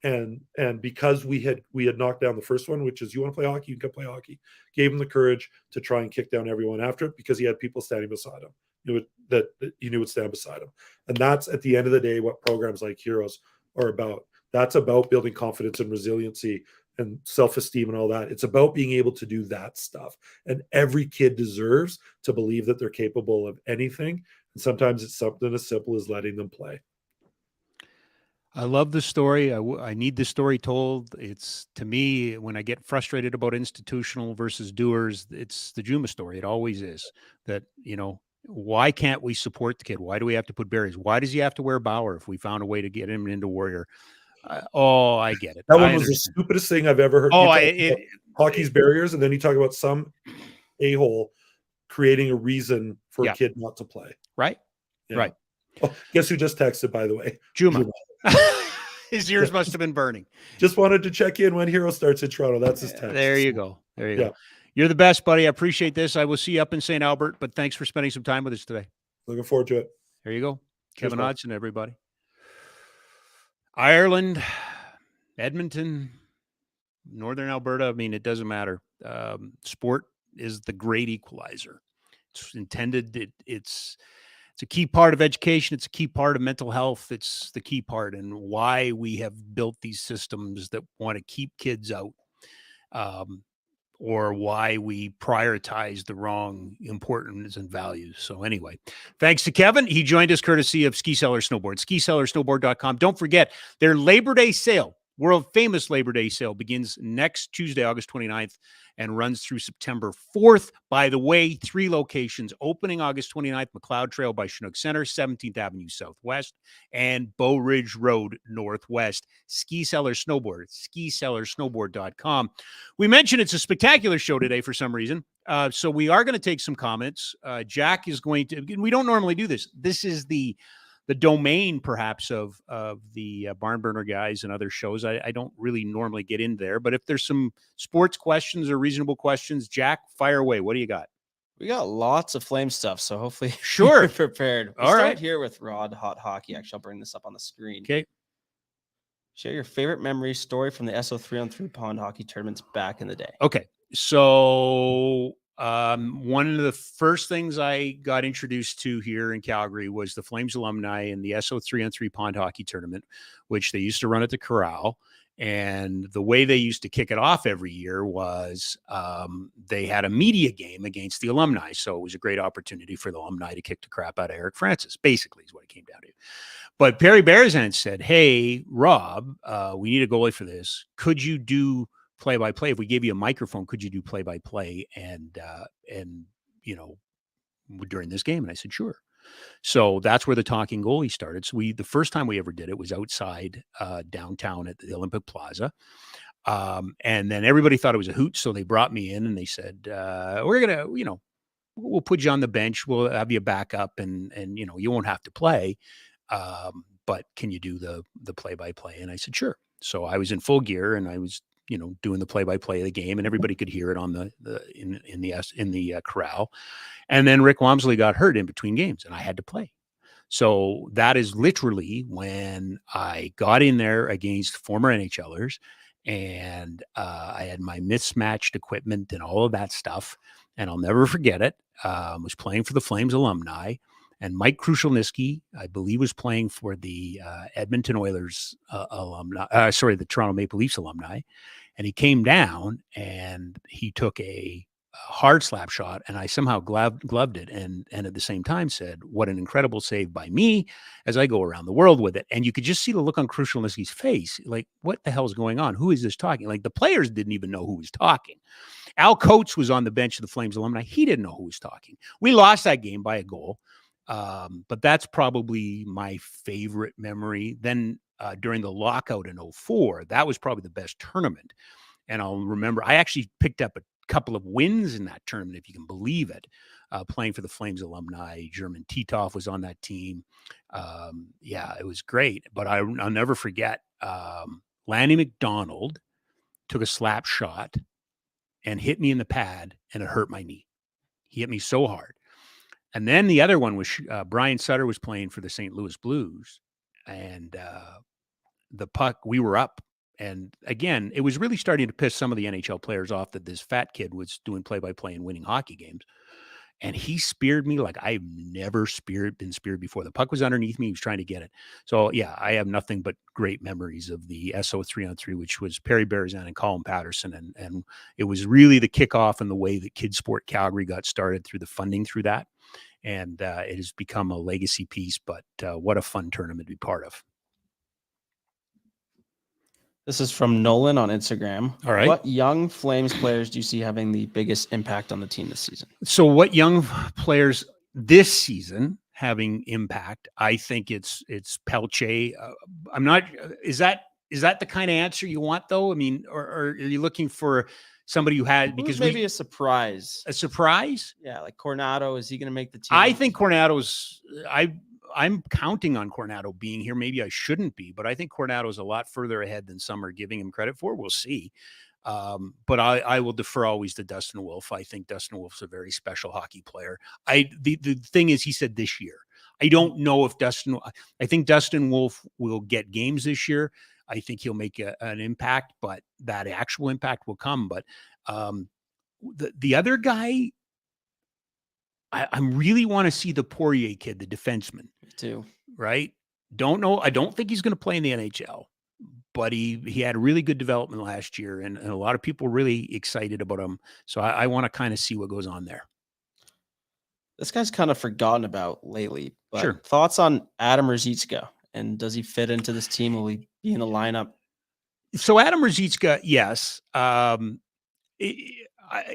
and because we had knocked down the first one, which is you want to play hockey, you can play hockey. Gave him the courage to try and kick down everyone after it because he had people standing beside him. That he knew would stand beside him, and that's at the end of the day what programs like Heroes are about. That's about building confidence and resiliency and self-esteem and all that. It's about being able to do that stuff. And every kid deserves to believe that they're capable of anything. And sometimes it's something as simple as letting them play. I love the story. I need the story told. It's, to me, when I get frustrated about institutional versus doers, it's the Juma story. It always is. That, you know, why can't we support the kid? Why do we have to put barriers? Why does he have to wear Bauer if we found a way to get him into Warrior? I get it. That one was the stupidest thing I've ever heard. Hockey's barriers, and then you talk about some a-hole creating a reason for a kid not to play. Right. Yeah. Right. Oh, guess who just texted, by the way? Juma. His ears must have been burning. Just wanted to check in when Hero starts in Toronto. That's his text. There you go. There you go. You're the best, buddy. I appreciate this. I will see you up in St. Albert, but thanks for spending some time with us today. Looking forward to it. There you go. Cheers, Kevin Mark. Hodgson, everybody. Ireland, Edmonton, Northern Alberta. I mean, it doesn't matter. Sport is the great equalizer. It's intended. It's a key part of education. It's a key part of mental health. It's the key part and why we have built these systems that want to keep kids out. Or why we prioritize the wrong importance and values. So anyway, thanks to Kevin. He joined us courtesy of Ski Cellar Snowboard, skicellarsnowboard.com. Don't forget their Labor Day sale, world famous Labor Day sale, begins next Tuesday, August 29th, and runs through September 4th. By the way, 3 locations opening August 29th, McLeod Trail by Chinook Center, 17th Avenue Southwest, and Bow Ridge Road Northwest. Ski Cellar Snowboard, skicellarsnowboard.com. We mentioned it's a spectacular show today for some reason. So we are going to take some comments. Jack is going to, we don't normally do this. This is the domain perhaps of the Barn Burner guys and other shows. I don't really normally get in there, but if there's some sports questions or reasonable questions, Jack, fire away. What do you got? We got lots of flame stuff, so hopefully Sure. you're prepared. We'll All start right. here with Rod Hot Hockey. Actually, I'll bring this up on the screen. Okay. Share your favorite memory story from the SO 3-on-3 pond hockey tournaments back in the day. Okay. So one of the first things I got introduced to here in Calgary was the Flames alumni in the SO 3-on-3 pond hockey tournament, which they used to run at the Corral. And the way they used to kick it off every year was they had a media game against the alumni. So it was a great opportunity for the alumni to kick the crap out of Eric Francis, basically is what it came down to. But Perry Berzan said, hey, Rob, we need a goalie for this. Could you do play-by-play? If we gave you a microphone, could you do play-by-play and during this game? And I said, sure. So that's where the talking goalie started. So the first time we ever did it was outside downtown at the Olympic Plaza. And then everybody thought it was a hoot. So they brought me in and they said, we're going to, we'll put you on the bench. We'll have you back up and you won't have to play. But can you do the play-by-play? And I said, sure. So I was in full gear and I was, doing the play-by-play of the game, and everybody could hear it on in the corral. And then Rick Wamsley got hurt in between games, and I had to play. So that is literally when I got in there against former NHLers, and I had my mismatched equipment and all of that stuff. And I'll never forget it. Was playing for the Flames alumni. And Mike Krushelnyski, I believe, was playing for the Edmonton Oilers alumni. The Toronto Maple Leafs alumni. And he came down and he took a hard slap shot, and I somehow gloved it, and at the same time said, "What an incredible save by me!" as I go around the world with it. And you could just see the look on Krushelnyski's face, like, "What the hell is going on? Who is this talking?" Like the players didn't even know who was talking. Al Coates was on the bench of the Flames alumni. He didn't know who was talking. We lost that game by a goal. But that's probably my favorite memory. Then during the lockout in 2004, that was probably the best tournament. And I'll remember, I actually picked up a couple of wins in that tournament, if you can believe it, playing for the Flames alumni. German Titov was on that team. It was great. But I'll never forget, Lanny McDonald took a slap shot and hit me in the pad, and it hurt my knee. He hit me so hard. And then the other one was Brian Sutter was playing for the St. Louis Blues, and the puck, we were up. And again, it was really starting to piss some of the NHL players off that this fat kid was doing play-by-play and winning hockey games. And he speared me like I've never been speared before. The puck was underneath me. He was trying to get it. So, yeah, I have nothing but great memories of the SO 3-on-3, which was Perry Berzan and Colin Patterson. And it was really the kickoff and the way that Kids Sport Calgary got started through the funding through that. And it has become a legacy piece, but what a fun tournament to be part of. This is from Nolan on Instagram. All right. What young Flames players do you see having the biggest impact on the team this season? So what young players this season having impact? I think it's Pelche. I'm not. Is that the kind of answer you want, though? I mean, or are you looking for somebody who had, because maybe a surprise? A surprise? Yeah, like Coronado. Is he going to make the team? I think Coronado's. I'm counting on Coronado being here. Maybe I shouldn't be, but I think Coronado's a lot further ahead than some are giving him credit for. We'll see. But I will defer always to Dustin Wolf. I think Dustin Wolf's a very special hockey player. The thing is, he said this year. I don't know if I think Dustin Wolf will get games this year. I think he'll make an impact, but that actual impact will come. But the other guy, I really want to see the Poirier kid, the defenseman. Me too. Right? Don't know. I don't think he's going to play in the NHL, but he had a really good development last year, and a lot of people really excited about him. So I want to kind of see what goes on there. This guy's kind of forgotten about lately. But Sure. Thoughts on Adam Ruzicka, and does he fit into this team? Will he be in the lineup? So Adam Ruzicka, yes.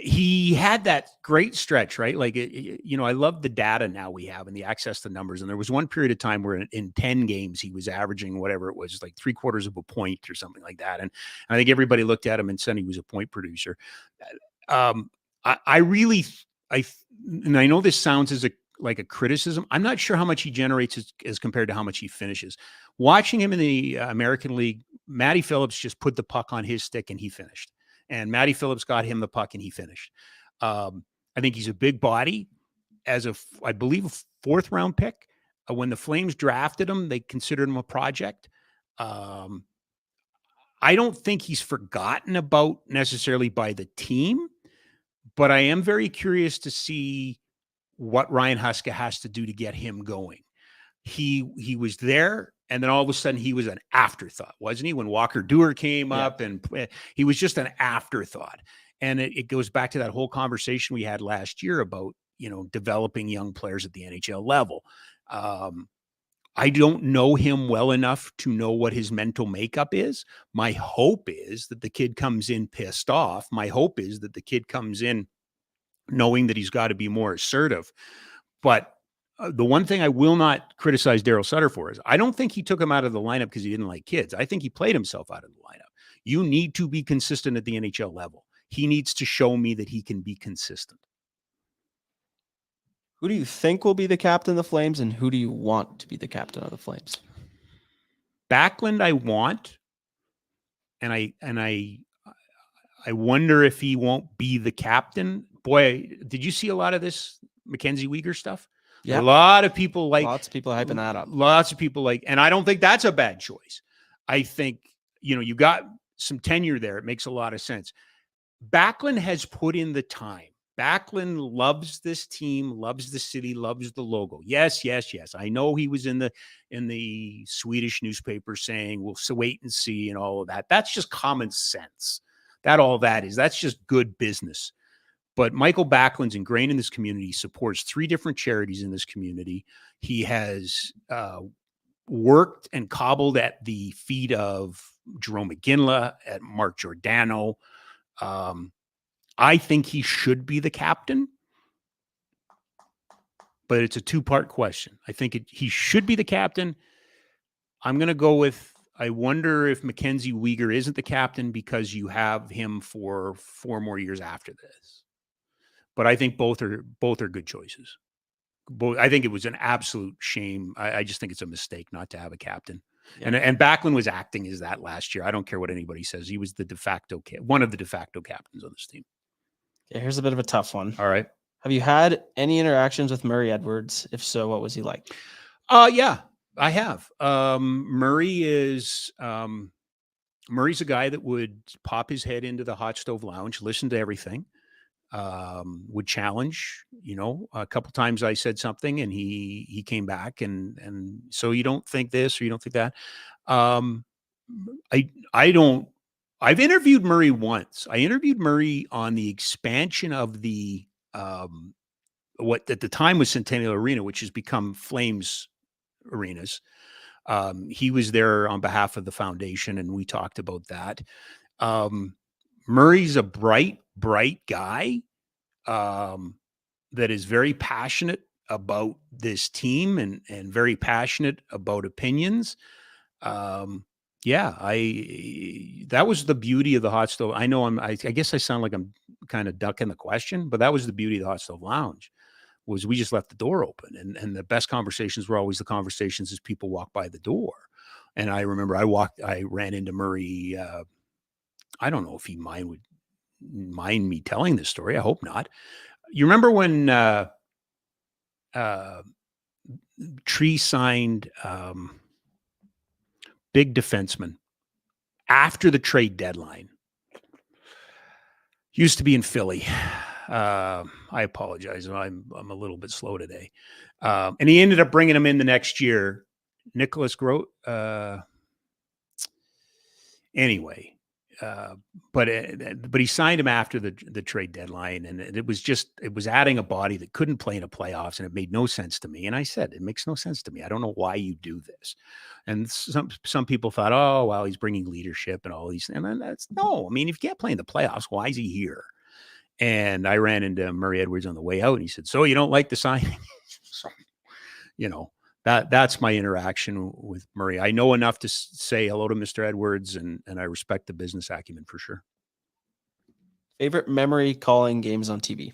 He had that great stretch, right? Like, I love the data now we have and the access to numbers. And there was one period of time where in 10 games, he was averaging whatever it was, like 3/4 of a point or something like that. And I think everybody looked at him and said he was a point producer. And I know this sounds like a criticism. I'm not sure how much he generates as compared to how much he finishes. Watching him in the American League, Matty Phillips just put the puck on his stick and he finished. And Matty Phillips got him the puck and he finished. I think he's a big body. I believe, a 4th round pick. When the Flames drafted him, they considered him a project. I don't think he's forgotten about necessarily by the team, but I am very curious to see what Ryan Huska has to do to get him going. He was there, and then all of a sudden he was an afterthought, wasn't he? When Walker Dewar came up, and he was just an afterthought. And it goes back to that whole conversation we had last year about, developing young players at the NHL level. I don't know him well enough to know what his mental makeup is. My hope is that the kid comes in pissed off. My hope is that the kid comes in knowing that he's got to be more assertive. But the one thing I will not criticize Daryl Sutter for is I don't think he took him out of the lineup because he didn't like kids. I think he played himself out of the lineup. You need to be consistent at the NHL level. He needs to show me that he can be consistent. Who do you think will be the captain of the Flames, and who do you want to be the captain of the Flames? Backlund, I want, and I wonder if he won't be the captain. Boy, did you see a lot of this Mackenzie Weegar stuff? Yeah, a lot of people lots of people hyping that up. Lots of people and I don't think that's a bad choice. I think you got some tenure there. It makes a lot of sense. Backlund has put in the time. Backlund loves this team, loves the city, loves the logo. Yes. I know he was in the Swedish newspaper saying, "We'll wait and see," and all of that. That's just common sense. That's just good business. But Michael Backlund's ingrained in this community, supports 3 different charities in this community. He has worked and cobbled at the feet of Jerome McGinley, at Mark Giordano. I think he should be the captain, but it's a 2-part question. I think he should be the captain. I'm going to go with, I wonder if Mackenzie Weegar isn't the captain because you have him for 4 more years after this. But I think both are good choices. I think it was an absolute shame. I just think it's a mistake not to have a captain. Yeah. And Backlund was acting as that last year. I don't care what anybody says. He was one of the de facto captains on this team. Okay, here's a bit of a tough one. All right. Have you had any interactions with Murray Edwards? If so, what was he like? Yeah, I have. Murray's a guy that would pop his head into the hot stove lounge, listen to everything, would challenge. A couple times I said something and he came back and so you don't think this or you don't think that. I've interviewed Murray once. I interviewed Murray on the expansion of the what at the time was Centennial Arena, which has become Flames Arenas. He was there on behalf of the foundation, and we talked about that. Murray's a bright guy that is very passionate about this team and very passionate about opinions. That was the beauty of the hot stove. I know I guess I sound like I'm kind of ducking the question, but that was the beauty of the hot stove lounge, was we just left the door open, and the best conversations were always the conversations as people walk by the door. And I remember I ran into Murray I don't know if he would mind me telling this story. I hope not. You remember when Tree signed big defenseman after the trade deadline? Used to be in Philly. I apologize. I'm a little bit slow today. And he ended up bringing him in the next year. Nicholas Grote. Anyway, but he signed him after the trade deadline, and it was adding a body that couldn't play in a playoffs, and it made no sense to me. And I said, it makes no sense to me. I don't know why you do this. And some people thought, oh well, he's bringing leadership and all these. And then that's no. I mean, if you can't play in the playoffs, why is he here? And I ran into Murray Edwards on the way out, and he said, "So you don't like the signing?" So, that's my interaction with Murray. I know enough to say hello to Mr. Edwards, and I respect the business acumen for sure. Favorite memory calling games on TV?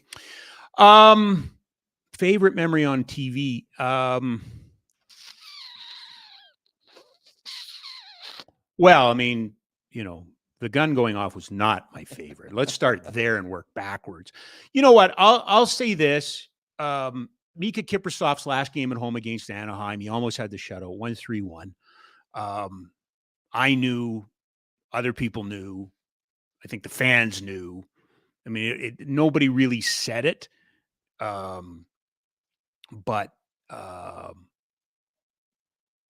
Favorite memory on TV. Well, I mean, the gun going off was not my favorite. Let's start there and work backwards. You know what? I'll say this. Mika Kiprasov's last game at home against Anaheim, he almost had the shutout, 1-3-1. I knew, other people knew. I think the fans knew. I mean, nobody really said it. But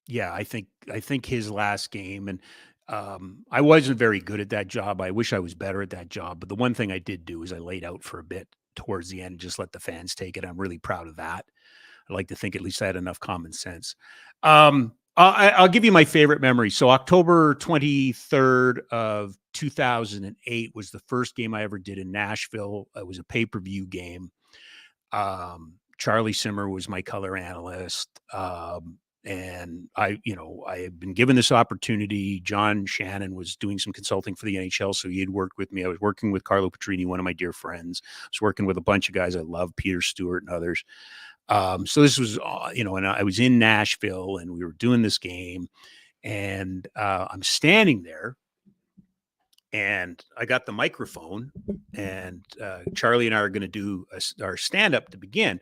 yeah, I think his last game, and I wasn't very good at that job. I wish I was better at that job. But the one thing I did do is I laid out for a bit towards the end, just let the fans take it. I'm really proud of that. I like to think at least I had enough common sense. I'll give you my favorite memory. So October 23rd of 2008 was the first game I ever did in Nashville. It was a pay-per-view game. Charlie Simmer was my color analyst. And I had been given this opportunity. John Shannon was doing some consulting for the NHL, so he had worked with me. I was working with Carlo Petrini, one of my dear friends. I was working with a bunch of guys I love, Peter Stewart and others. So this was, and I was in Nashville, and we were doing this game, and I'm standing there, and I got the microphone, and Charlie and I are going to do our stand-up to begin.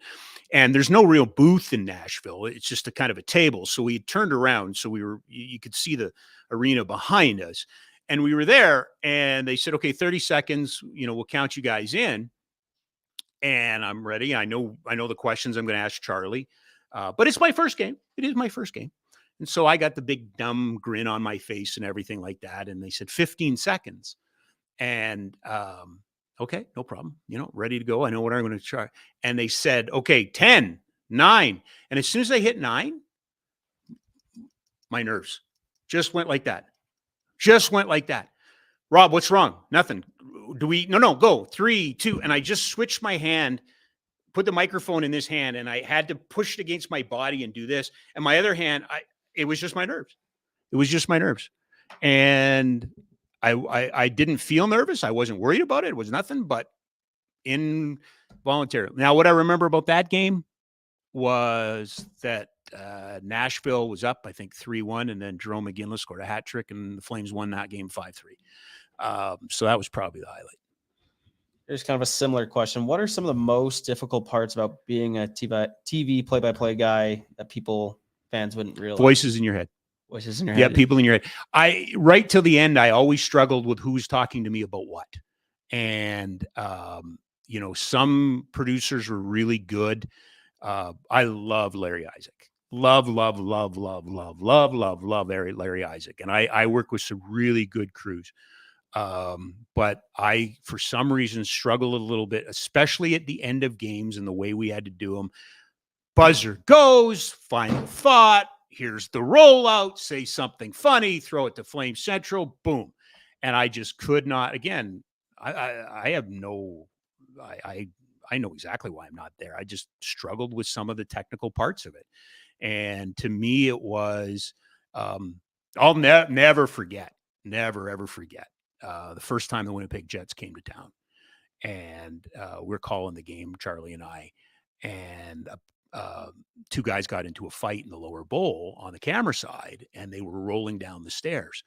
And there's no real booth in Nashville. It's just a kind of a table. So we had turned around, so you could see the arena behind us. And we were there, and they said, okay, 30 seconds, we'll count you guys in. And I'm ready. I know the questions I'm going to ask Charlie. But it's my first game. It is my first game. And so I got the big dumb grin on my face and everything like that. And they said 15 seconds. And okay, no problem. Ready to go. I know what I'm going to try. And they said, okay, 10, 9. And as soon as they hit 9, my nerves just went like that. Just went like that. Rob, what's wrong? Nothing. No, go. 3, 2. And I just switched my hand, put the microphone in this hand, and I had to push it against my body and do this. And my other hand, it was just my nerves. It was just my nerves. And I didn't feel nervous. I wasn't worried about it. It was nothing but involuntary. Now, what I remember about that game was that Nashville was up, I think 3-1, and then Jerome McGinley scored a hat trick, and the Flames won that game 5-3. So that was probably the highlight. Here's kind of a similar question. What are some of the most difficult parts about being a TV play-by-play guy that fans wouldn't realize? Voices in your head. Voices in your head. Yeah, people in your head. Right till the end, I always struggled with who's talking to me about what. And, some producers were really good. I love Larry Isaac. Love Larry Isaac. And I work with some really good crews. But I, for some reason, struggle a little bit, especially at the end of games and the way we had to do them. Buzzer goes, final thought. Here's the rollout. Say something funny. Throw it to Flame Central. Boom. And I just could not. Again, I know exactly why I'm not there. I just struggled with some of the technical parts of it. And to me, it was, I'll never forget, never, ever forget. The first time the Winnipeg Jets came to town, and we're calling the game, Charlie and I, and two guys got into a fight in the lower bowl on the camera side, and they were rolling down the stairs.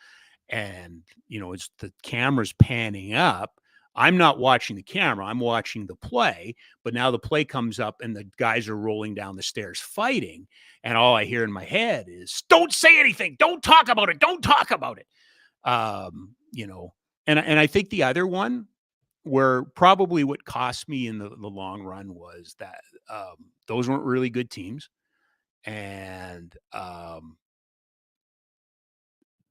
and it's the camera's panning up. I'm not watching the camera, I'm watching the play, but now the play comes up and the guys are rolling down the stairs fighting, and all I hear in my head is, don't say anything, don't talk about it, don't talk about it. And I think the other one, where probably what cost me in the long run, was that those weren't really good teams, and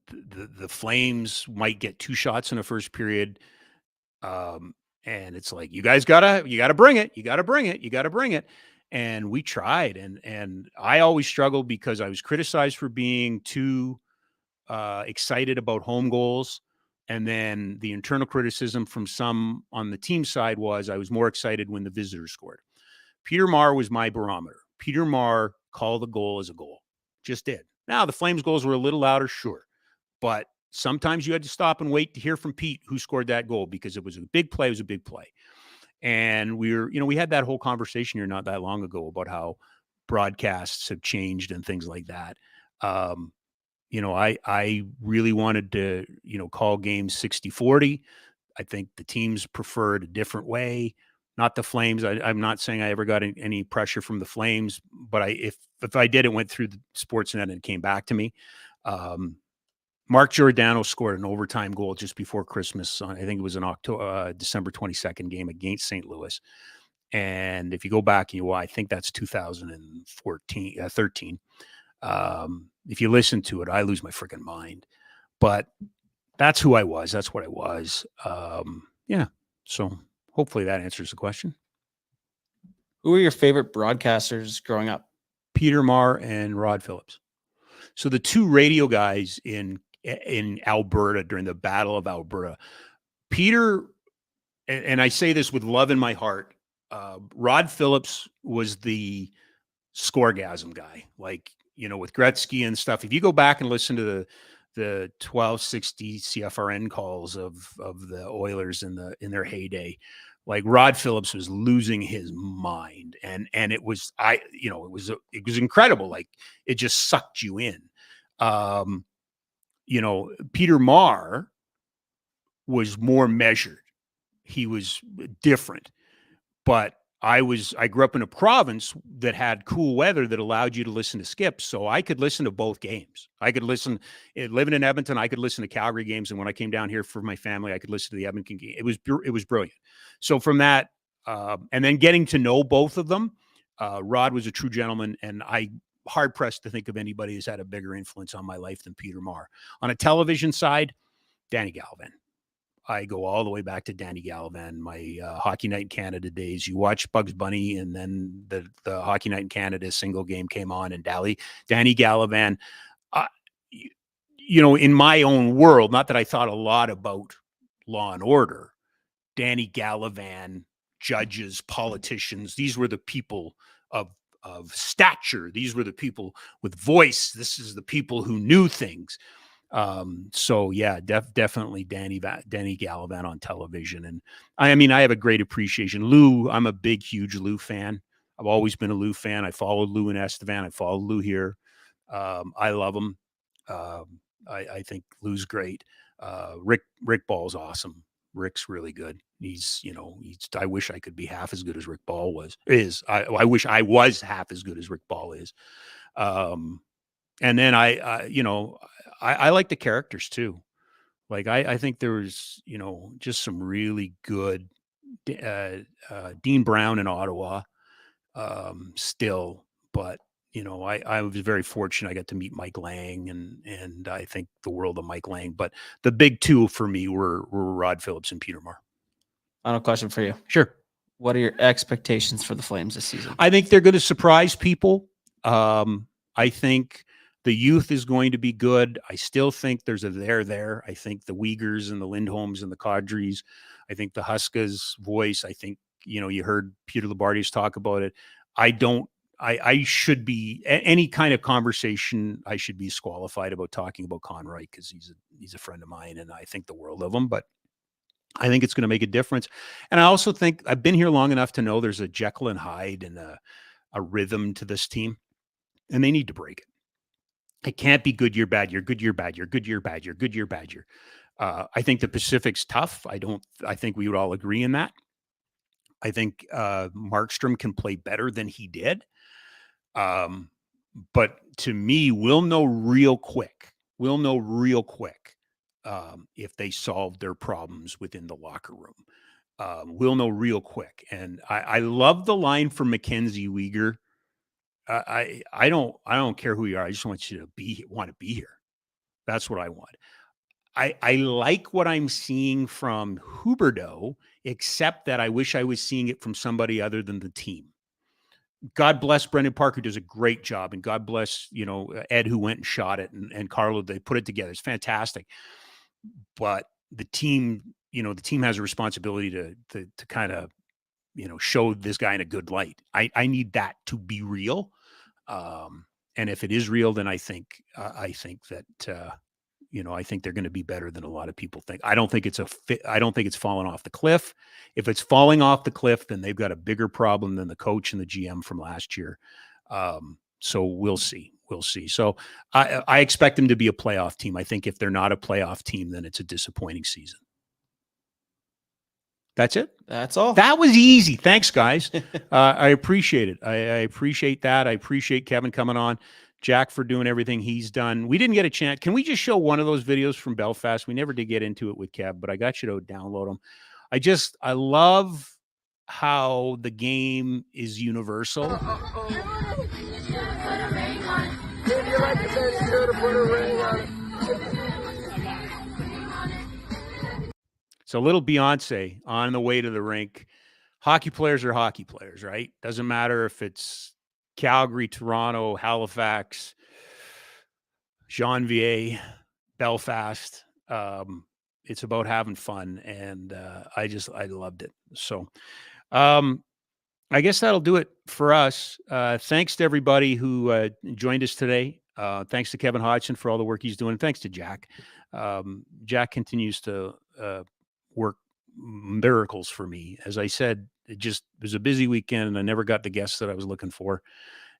the Flames might get 2 shots in the first period. And it's like, you guys gotta bring it. You gotta bring it. And we tried. And I always struggled because I was criticized for being too excited about home goals. And then the internal criticism from some on the team side was I was more excited when the visitors scored. Peter Marr was my barometer. Peter Marr called the goal as a goal. Just did. Now, the Flames goals were a little louder, sure. But sometimes you had to stop and wait to hear from Pete who scored that goal, because it was a big play. It was a big play. And we had that whole conversation here not that long ago about how broadcasts have changed and things like that. I really wanted to, call games 60-40. I think the teams preferred a different way, not the Flames. I'm not saying I ever got any pressure from the Flames, but if I did, it went through the Sportsnet and it came back to me. Mark Giordano scored an overtime goal just before Christmas. I think it was an December 22nd game against St. Louis. And if you go back and I think that's 13. If you listen to it, I lose my freaking mind. But that's who I was. That's what I was. Yeah. So hopefully that answers the question. Who were your favorite broadcasters growing up? Peter Marr and Rod Phillips. So the two radio guys in Alberta during the Battle of Alberta, Peter, and I say this with love in my heart, Rod Phillips was the scoregasm guy, with Gretzky and stuff. If you go back and listen to the 1260 CFRN calls of the Oilers in their heyday, Rod Phillips was losing his mind, and it was it was incredible. It just sucked you in. Peter Marr was more measured. He was different, but I grew up in a province that had cool weather that allowed you to listen to skips. So I could listen to both games. I could listen, living in Edmonton, I could listen to Calgary games. And when I came down here for my family, I could listen to the Edmonton game. It was brilliant. So from that, and then getting to know both of them, Rod was a true gentleman, and I hard pressed to think of anybody who's had a bigger influence on my life than Peter Marr. On a television side, Danny Gallivan. I go all the way back to Danny Gallivan, my Hockey Night in Canada days. You watch Bugs Bunny, and then the Hockey Night in Canada single game came on, and Danny Gallivan, in my own world, not that I thought a lot about Law and Order, Danny Gallivan, judges, politicians, these were the people of stature. These were the people with voice. This is the people who knew things. So yeah, definitely Danny Gallivan on television. And I have a great appreciation. Lou, I'm a big, huge Lou fan. I've always been a Lou fan. I followed Lou in Estevan. I followed Lou here. I love him. I think Lou's great. Rick Ball's awesome. Rick's really good. I wish I could be half as good as Rick Ball is. I wish I was half as good as Rick Ball is. And then I like the characters too. I think there was, just some really good Dean Brown in Ottawa still, but I was very fortunate. I got to meet Mike Lang, and I think the world of Mike Lang. But the big two for me were Rod Phillips and Peter Marr. Final question for you. Sure. What are your expectations for the Flames this season? I think they're going to surprise people. I think the youth is going to be good. I still think there's a there. I think the Uyghurs and the Lindholms and the Kadris. I think the Huskas voice. I think, you heard Peter Labardius talk about it. I should be any kind of conversation. I should be disqualified about talking about Conroy because he's a friend of mine and I think the world of him. But I think it's going to make a difference. And I also think I've been here long enough to know there's a Jekyll and Hyde and a rhythm to this team, and they need to break it. It can't be good year, bad year, good year, bad year, good year, bad year, good year, bad year. I think the Pacific's tough. I think we would all agree in that. I think Markstrom can play better than he did. But to me, we'll know real quick. If they solve their problems within the locker room. We'll know real quick. And I love the line from Mackenzie Weegar. I don't care who you are. I just want you to want to be here. That's what I want. I like what I'm seeing from Huberdeau, except that I wish I was seeing it from somebody other than the team. God bless Brendan Parker, does a great job, and God bless, Ed, who went and shot it, and Carlo, they put it together. It's fantastic. But the team has a responsibility to kind of, show this guy in a good light. I need that to be real. And if it is real, then I think that, I think they're going to be better than a lot of people think. I don't think it's fallen off the cliff. If it's falling off the cliff, then they've got a bigger problem than the coach and the GM from last year. So we'll see. So I expect them to be a playoff team. I think if they're not a playoff team, then it's a disappointing season. That's it. That's all. That was easy. Thanks, guys. I appreciate it. I appreciate that. I appreciate Kevin coming on. Jack for doing everything he's done. We didn't get a chance. Can we just show one of those videos from Belfast? We never did get into it with Kev, but I got you to download them. I love how the game is universal. So little Beyonce on the way to the rink. Hockey players are hockey players, right? Doesn't matter if it's Calgary, Toronto, Halifax, Janvier, Belfast. It's about having fun, and I loved it. So I guess that'll do it for us. Thanks to everybody who joined us today. Thanks to Kevin Hodgson for all the work he's doing. Thanks to Jack. Jack continues to work miracles for me. As I said, it was a busy weekend, and I never got the guests that I was looking for.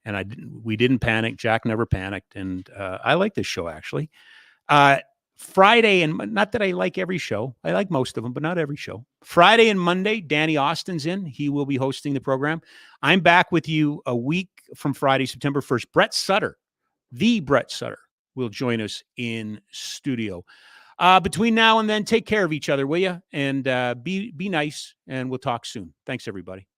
And we didn't panic. Jack never panicked. And I like this show, actually. Friday, and not that I like every show. I like most of them, but not every show. Friday and Monday, Danny Austin's in. He will be hosting the program. I'm back with you a week from Friday, September 1st. The Brett Sutter, will join us in studio. Between now and then, take care of each other, will you? And be nice, and we'll talk soon. Thanks, everybody.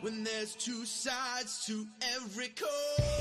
When there's two sides to every coin.